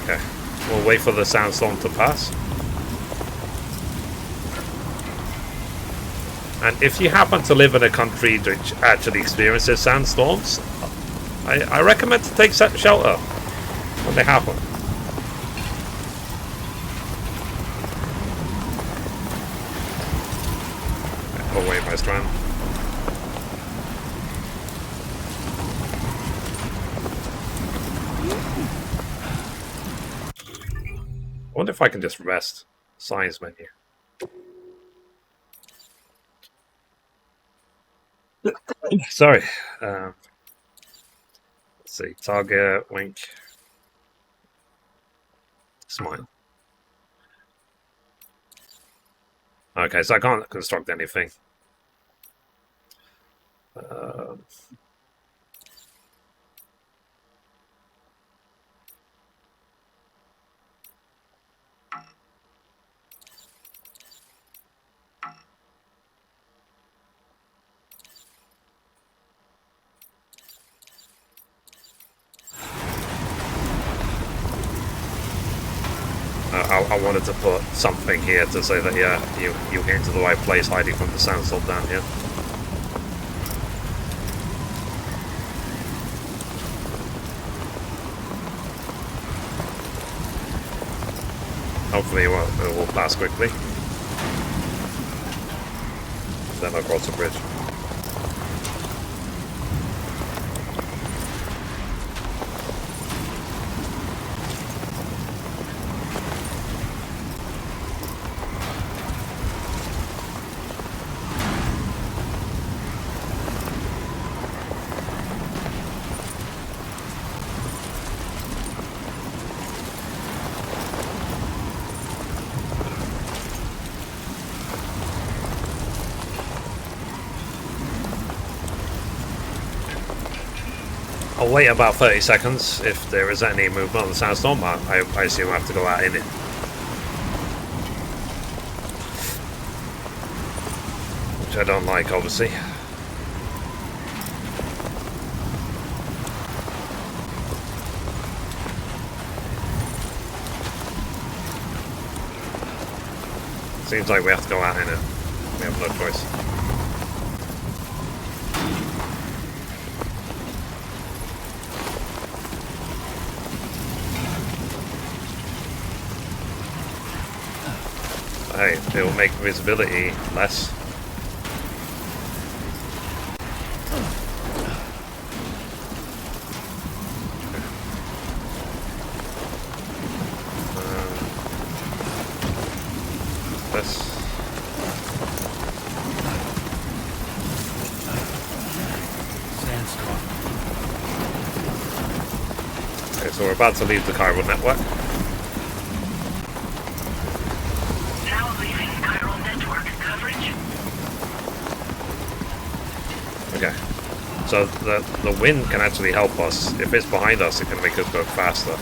S1: Okay, we'll wait for the sandstorm to pass. And if you happen to live in a country which actually experiences sandstorms, I recommend to take shelter when they happen. Away my strand. I wonder if I can just rest. Science menu. Sorry. Let's see. Target, wink. Smile. Okay, so I can't construct anything. I wanted to put something here to say that, yeah, you came to the right place, hiding from the sandstorm down here. Hopefully it will pass quickly. Then I'll cross the bridge. I'll wait about 30 seconds. If there is any movement on the sandstorm, I assume I have to go out in it. Which I don't like, obviously. Seems like we have to go out in it. We have no choice. Hey, it will make visibility less. This.
S4: Sandstorm.
S1: Okay, so we're about to leave the Chiral Network. Okay, so the wind can actually help us. If it's behind us, it can make us go faster.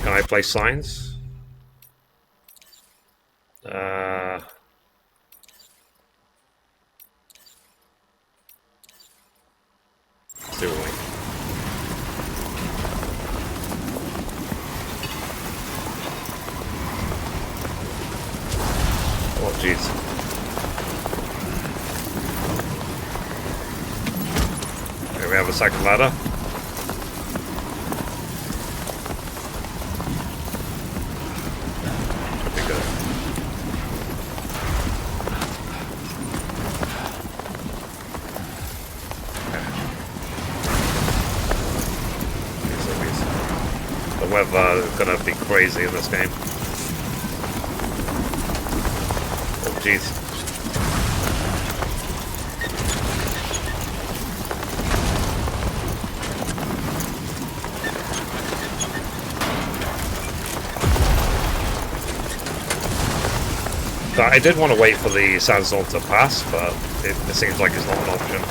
S1: Can I place signs? Do we? Oh, jeez. Okay, we have a second ladder. Should be good. Okay. The weather is gonna be crazy in this game. Jeez. So I did want to wait for the sandstorm to pass, but it seems like it's not an option.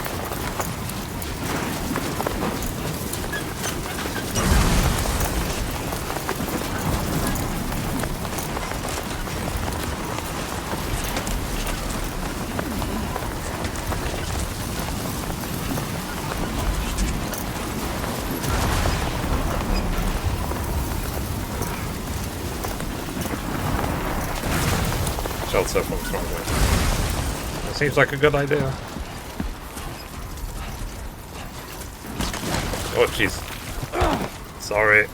S1: Shelter from strong wind. That seems like a good idea. Oh jeez. Sorry.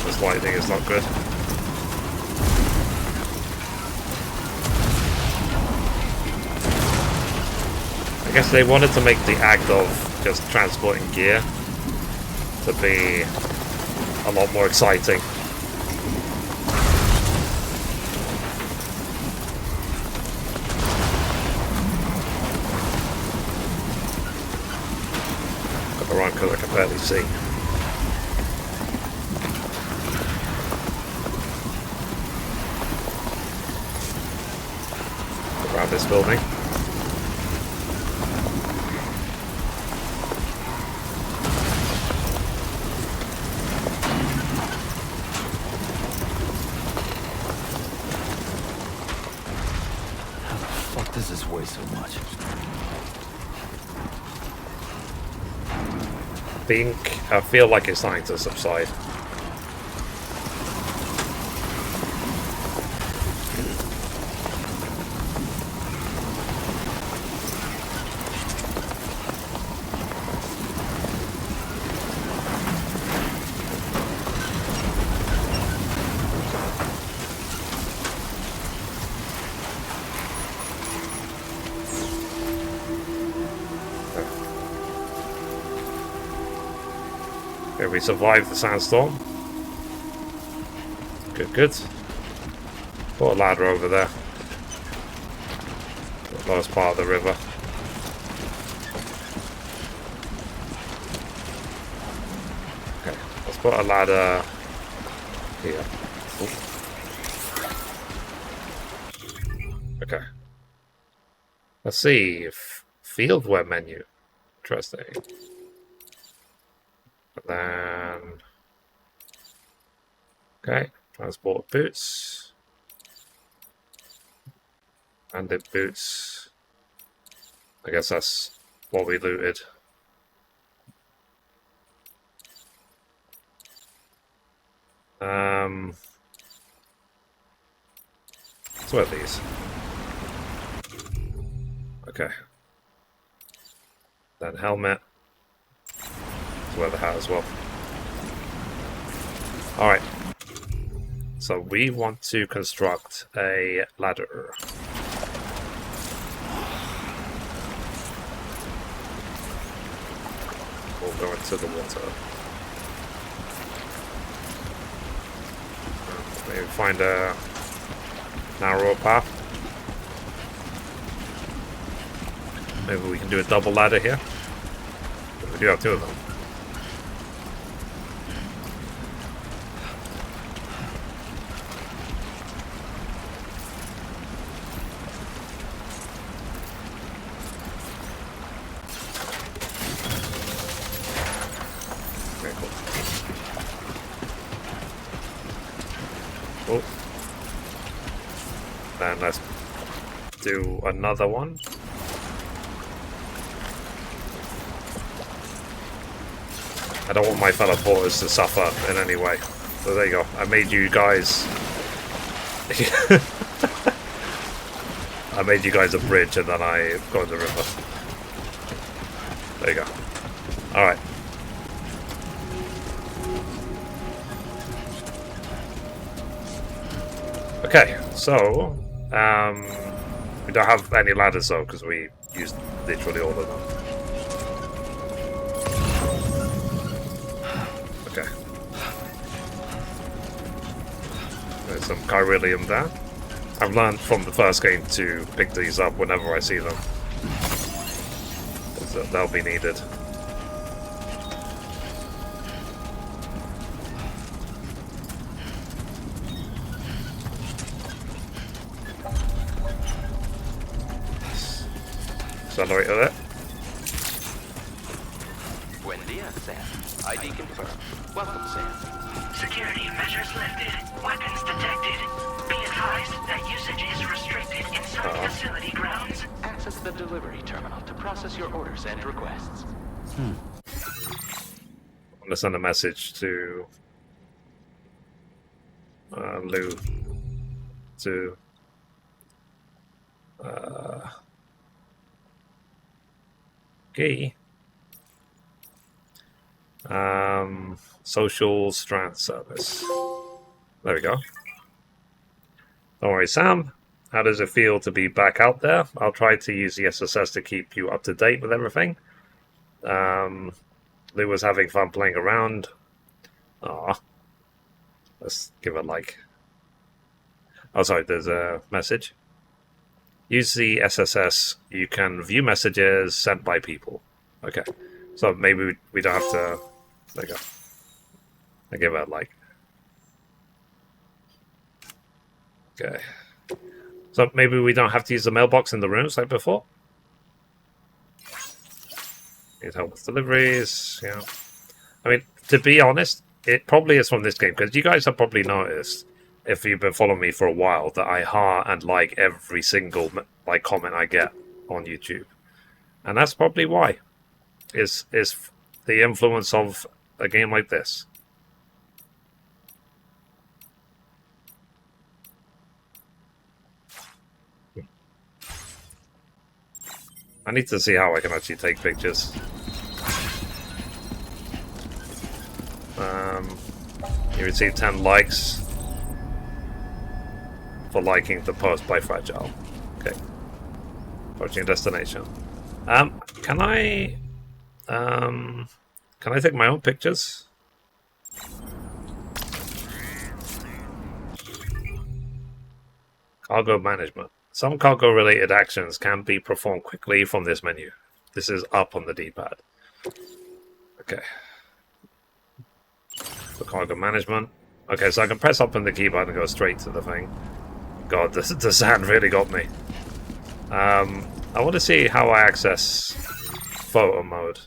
S1: This lighting is not good. I guess they wanted to make the act of just transporting gear to be a lot more exciting. Got the wrong because I can barely see. Around this building.
S4: worry so much.
S1: I feel like it's starting to subside. Okay, we survived the sandstorm. Good, good. Put a ladder over there. The lowest part of the river. Okay, let's put a ladder here. Okay. Let's see if field web menu. Interesting. And then okay, transport boots. Bandit boots. I guess that's what we looted. So what are these? Okay. Then helmet. Wear the hat as well. Alright. So we want to construct a ladder. We'll go into the water. Maybe find a narrower path. Maybe we can do a double ladder here. We do have two of them. Oh. Then let's do another one. I don't want my fellow porters to suffer in any way. So there you go. I made you guys... I made you guys a bridge and then I got in the river. There you go. Alright. Okay, so we don't have any ladders though because we used literally all of them. Okay. There's some chiralium there. I've learned from the first game to pick these up whenever I see them. So they'll be needed. Accelerator there.
S7: Buen dia, Sam. ID confirmed. Welcome, Sam.
S6: Security measures lifted. Weapons detected. Be advised that usage is restricted inside facility grounds.
S7: Access the delivery terminal to process your orders and requests.
S1: I'm gonna send a message to Lou to okay. Social Strand Service. There we go. Don't worry, Sam. How does it feel to be back out there? I'll try to use the SSS to keep you up to date with everything. Lou was having fun playing around. Aw. Let's give it a like. Oh, sorry, there's a message. Use the SSS. You can view messages sent by people. Okay. So maybe we don't have to... There you go. I give it a like. Okay. So maybe we don't have to use the mailbox in the rooms like before. Need help with deliveries, yeah. I mean, to be honest, it probably is from this game, because you guys have probably noticed, if you've been following me for a while, that I heart and like every single comment I get. on YouTube, and that's probably why. Is the influence of a game like this. I need to see how I can actually take pictures. You received 10 likes for liking the post by Fragile. Okay. Approaching destination. Can I take my own pictures? Cargo management. Some cargo-related actions can be performed quickly from this menu. This is up on the D-pad. Okay. For cargo management. Okay, so I can press up on the keyboard and go straight to the thing. God, the sand really got me. I want to see how I access photo mode.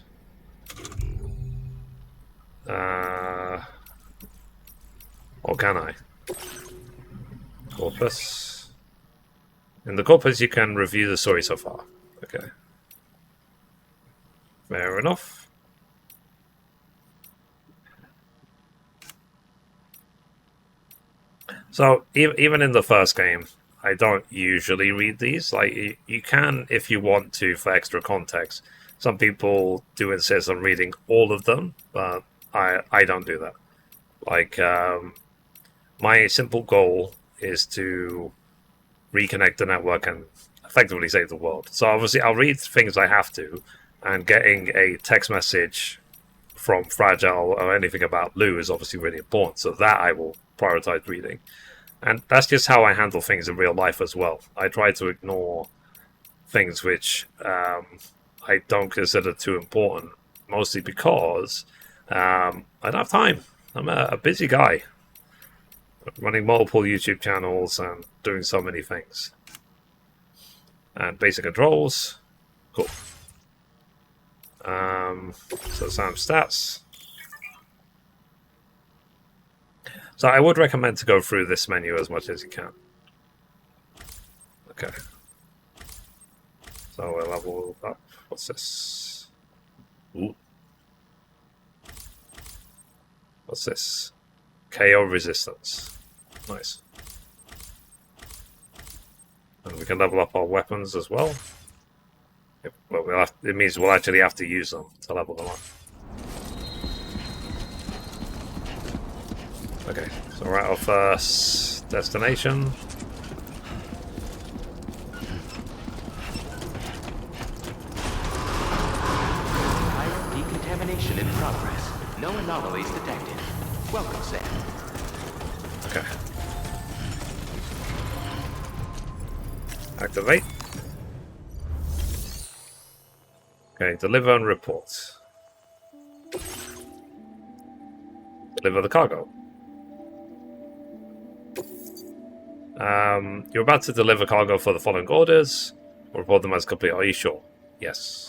S1: Or can I? Corpus. In the corpus, you can review the story so far. Okay. Fair enough. So, even in the first game, I don't usually read these. Like, you can if you want to for extra context. Some people do insist on reading all of them, but I don't do that. Like, my simple goal is to reconnect the network and effectively save the world. So obviously I'll read things I have to, and getting a text message from Fragile or anything about Lou is obviously really important, so that I will prioritize reading. And that's just how I handle things in real life as well. I try to ignore things which I don't consider too important, mostly because I don't have time. I'm a busy guy, running multiple YouTube channels and doing so many things. And basic controls, cool. So some stats. So I would recommend to go through this menu as much as you can. Okay. So we'll level up. What's this? Ooh. What's this? KO resistance. Nice. And we can level up our weapons as well. Well, it means we'll actually have to use them to level them up. Okay, so we're at our first destination.
S7: High decontamination in progress. No anomalies detected. Welcome, Sam.
S1: Okay. Activate. Okay, deliver and report. Deliver the cargo. You're about to deliver cargo for the following orders. Report them as complete. Are you sure? Yes.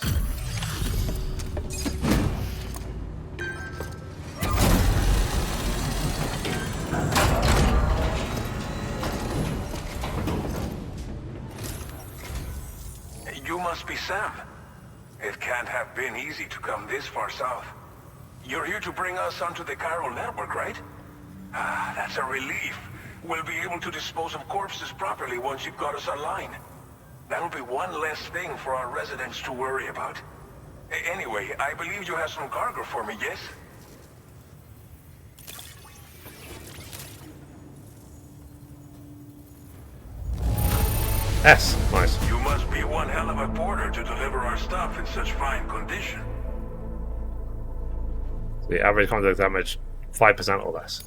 S8: You must be Sam. It can't have been easy to come this far south. You're here to bring us onto the Chiral Network, right? Ah, that's a relief. We'll be able to dispose of corpses properly once you've got us online. That'll be one less thing for our residents to worry about. Anyway, I believe you have some cargo for me, yes?
S1: Yes, nice.
S8: You must be one hell of a porter to deliver our stuff in such fine condition.
S1: The average contact damage, 5% or less.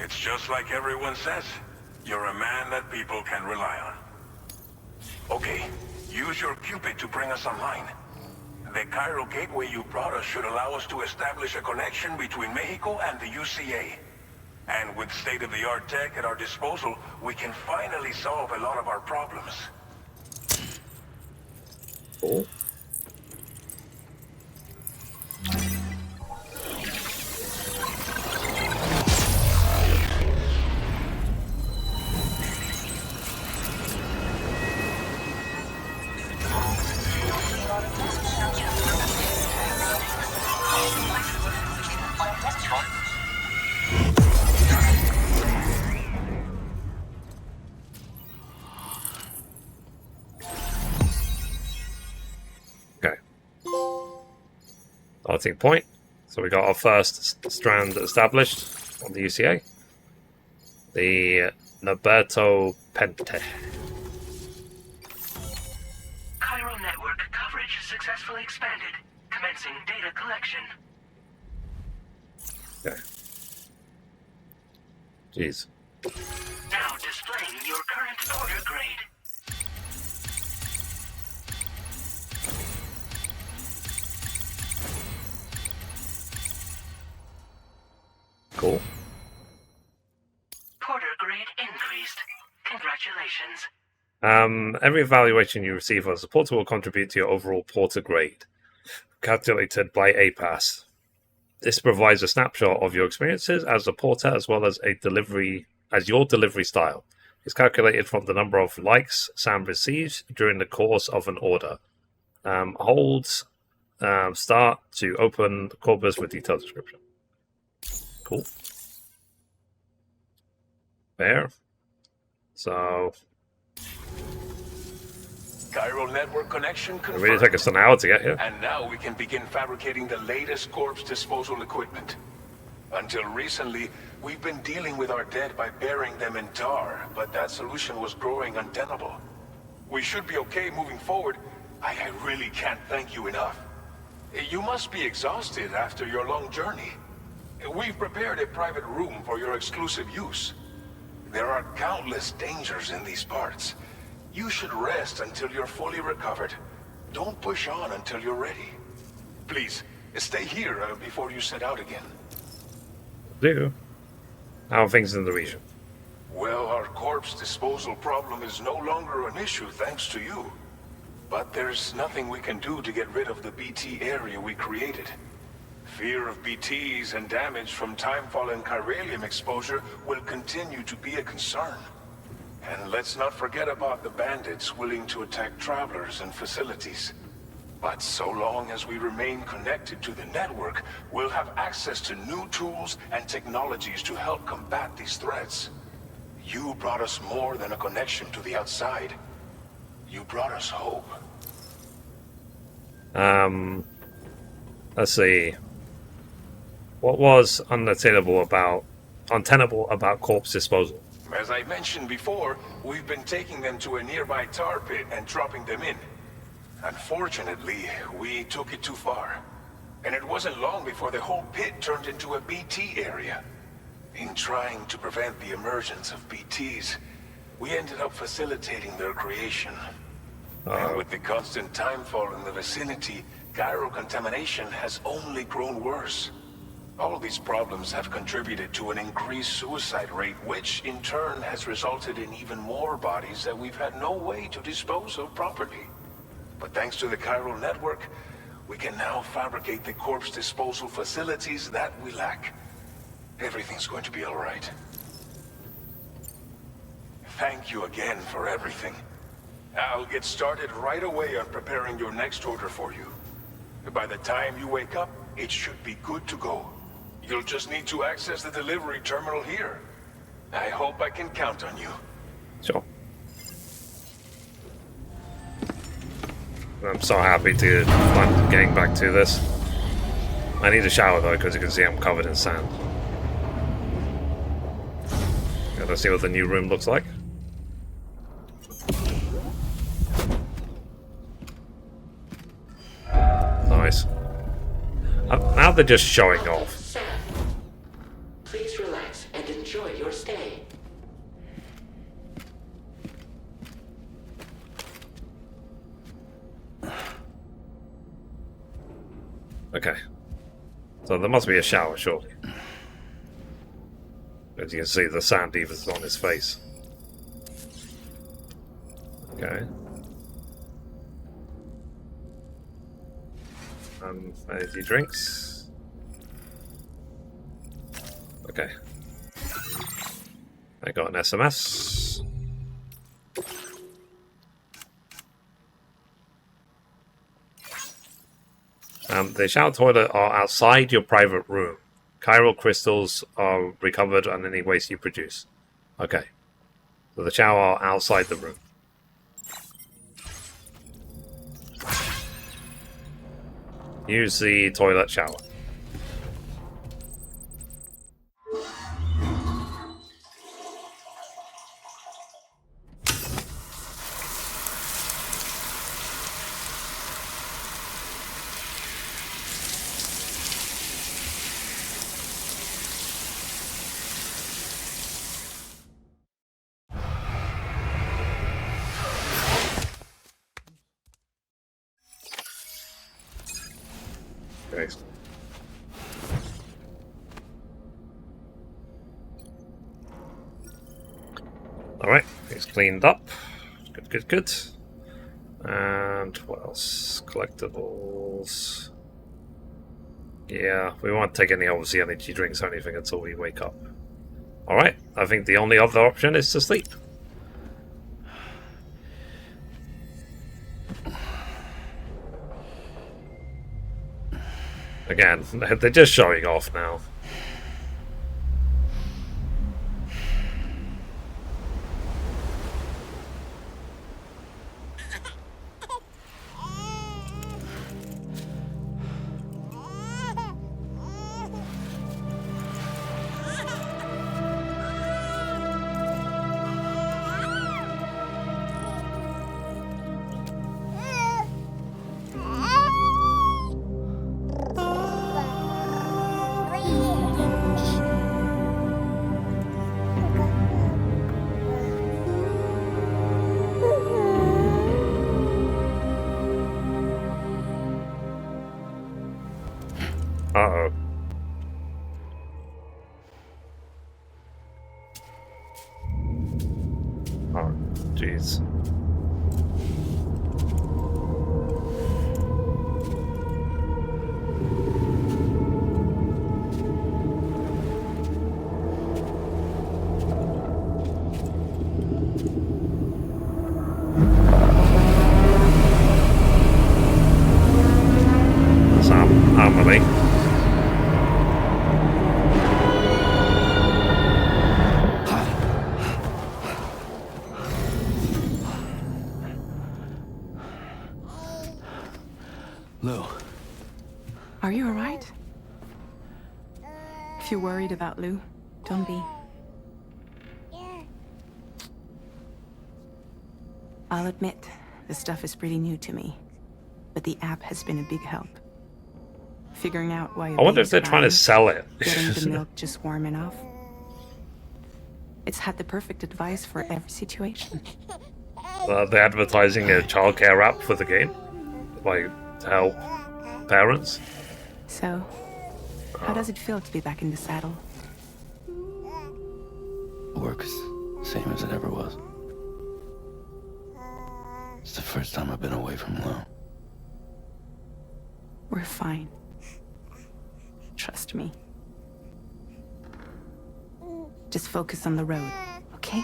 S8: It's just like everyone says. You're a man that people can rely on. Okay, use your Cupid to bring us online. The Chiral gateway you brought us should allow us to establish a connection between Mexico and the UCA. And with state-of-the-art tech at our disposal, we can finally solve a lot of our problems.
S1: Cool. starting point. So we got our first strand established on the UCA. The Nerberto Puente.
S6: Chiral Network coverage successfully expanded. Commencing data collection.
S1: Okay. Jeez.
S6: Now displaying your current porter grade.
S1: Cool.
S6: Porter grade increased. Congratulations.
S1: Every evaluation you receive as a porter will contribute to your overall porter grade, calculated by APAS. This provides a snapshot of your experiences as a porter, as well as your delivery style. It's calculated from the number of likes Sam receives during the course of an order. Hold start to open the corpus with detailed description. Cool. There. So
S8: Chiral Network connection
S1: it
S8: confirmed.
S1: really took us an hour to get here.
S8: And now we can begin fabricating the latest corpse disposal equipment. Until recently, we've been dealing with our dead by burying them in tar, but that solution was growing untenable. We should be okay moving forward. I really can't thank you enough. You must be exhausted after your long journey. We've prepared a private room for your exclusive use. There are countless dangers in these parts. You should rest until you're fully recovered. Don't push on until you're ready. Please, stay here before you set out again.
S1: Do. How are things in the region?
S8: Well, our corpse disposal problem is no longer an issue thanks to you. But there's nothing we can do to get rid of the BT area we created. Fear of BTs and damage from timefall and chiralium exposure will continue to be a concern. And let's not forget about the bandits willing to attack travelers and facilities. But so long as we remain connected to the network, we'll have access to new tools and technologies to help combat these threats. You brought us more than a connection to the outside. You brought us hope.
S1: Let's see. What was untenable about corpse disposal?
S8: As I mentioned before, we've been taking them to a nearby tar pit and dropping them in. Unfortunately, we took it too far. And it wasn't long before the whole pit turned into a BT area. In trying to prevent the emergence of BTs, we ended up facilitating their creation. And with the constant timefall in the vicinity, chiral contamination has only grown worse. All these problems have contributed to an increased suicide rate, which in turn has resulted in even more bodies that we've had no way to dispose of properly. But thanks to the Chiral Network, we can now fabricate the corpse disposal facilities that we lack. Everything's going to be all right. Thank you again for everything. I'll get started right away on preparing your next order for you. By the time you wake up, it should be good to go. You'll just need to access the delivery terminal here. I hope I can count on you.
S1: Sure. I'm so happy to find getting back to this. I need a shower though, because you can see I'm covered in sand. Okay, let's see what the new room looks like. Nice. Now they're just showing off.
S7: Sam, please relax and enjoy your stay.
S1: Okay. So there must be a shower, surely. As you can see, the sand even is on his face. Okay. Energy drinks. Okay. I got an SMS. The shower toilet are outside your private room. Chiral crystals are recovered on any waste you produce. Okay. So the shower are outside the room. Use the toilet shower. Okay. Alright, it's cleaned up. Good, good, good. And what else? Collectibles. Yeah, we won't take any, obviously, energy drinks or anything until we wake up. Alright, I think the only other option is to sleep. Again, they're just showing off now. Uh-oh. Oh, jeez. Some harmony.
S4: Lou.
S3: Are you alright? If you're worried about Lou, don't be. I'll admit, this stuff is pretty new to me, but the app has been a big help. Figuring out why.
S1: I wonder if they're trying to sell it.
S3: Getting the milk just warm enough. It's had the perfect advice for every situation.
S1: They're advertising a childcare app for the game, like to help parents.
S3: So, how does it feel to be back in the saddle?
S4: Work's same as it ever was. It's the first time I've been away from Lou.
S3: We're fine. Trust me. Just focus on the road, okay?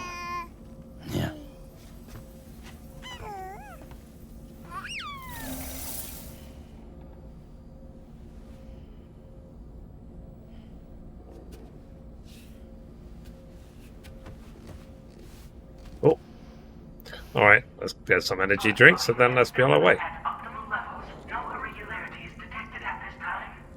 S4: Yeah.
S1: Oh. Alright, let's get some energy drinks and then let's be on our way.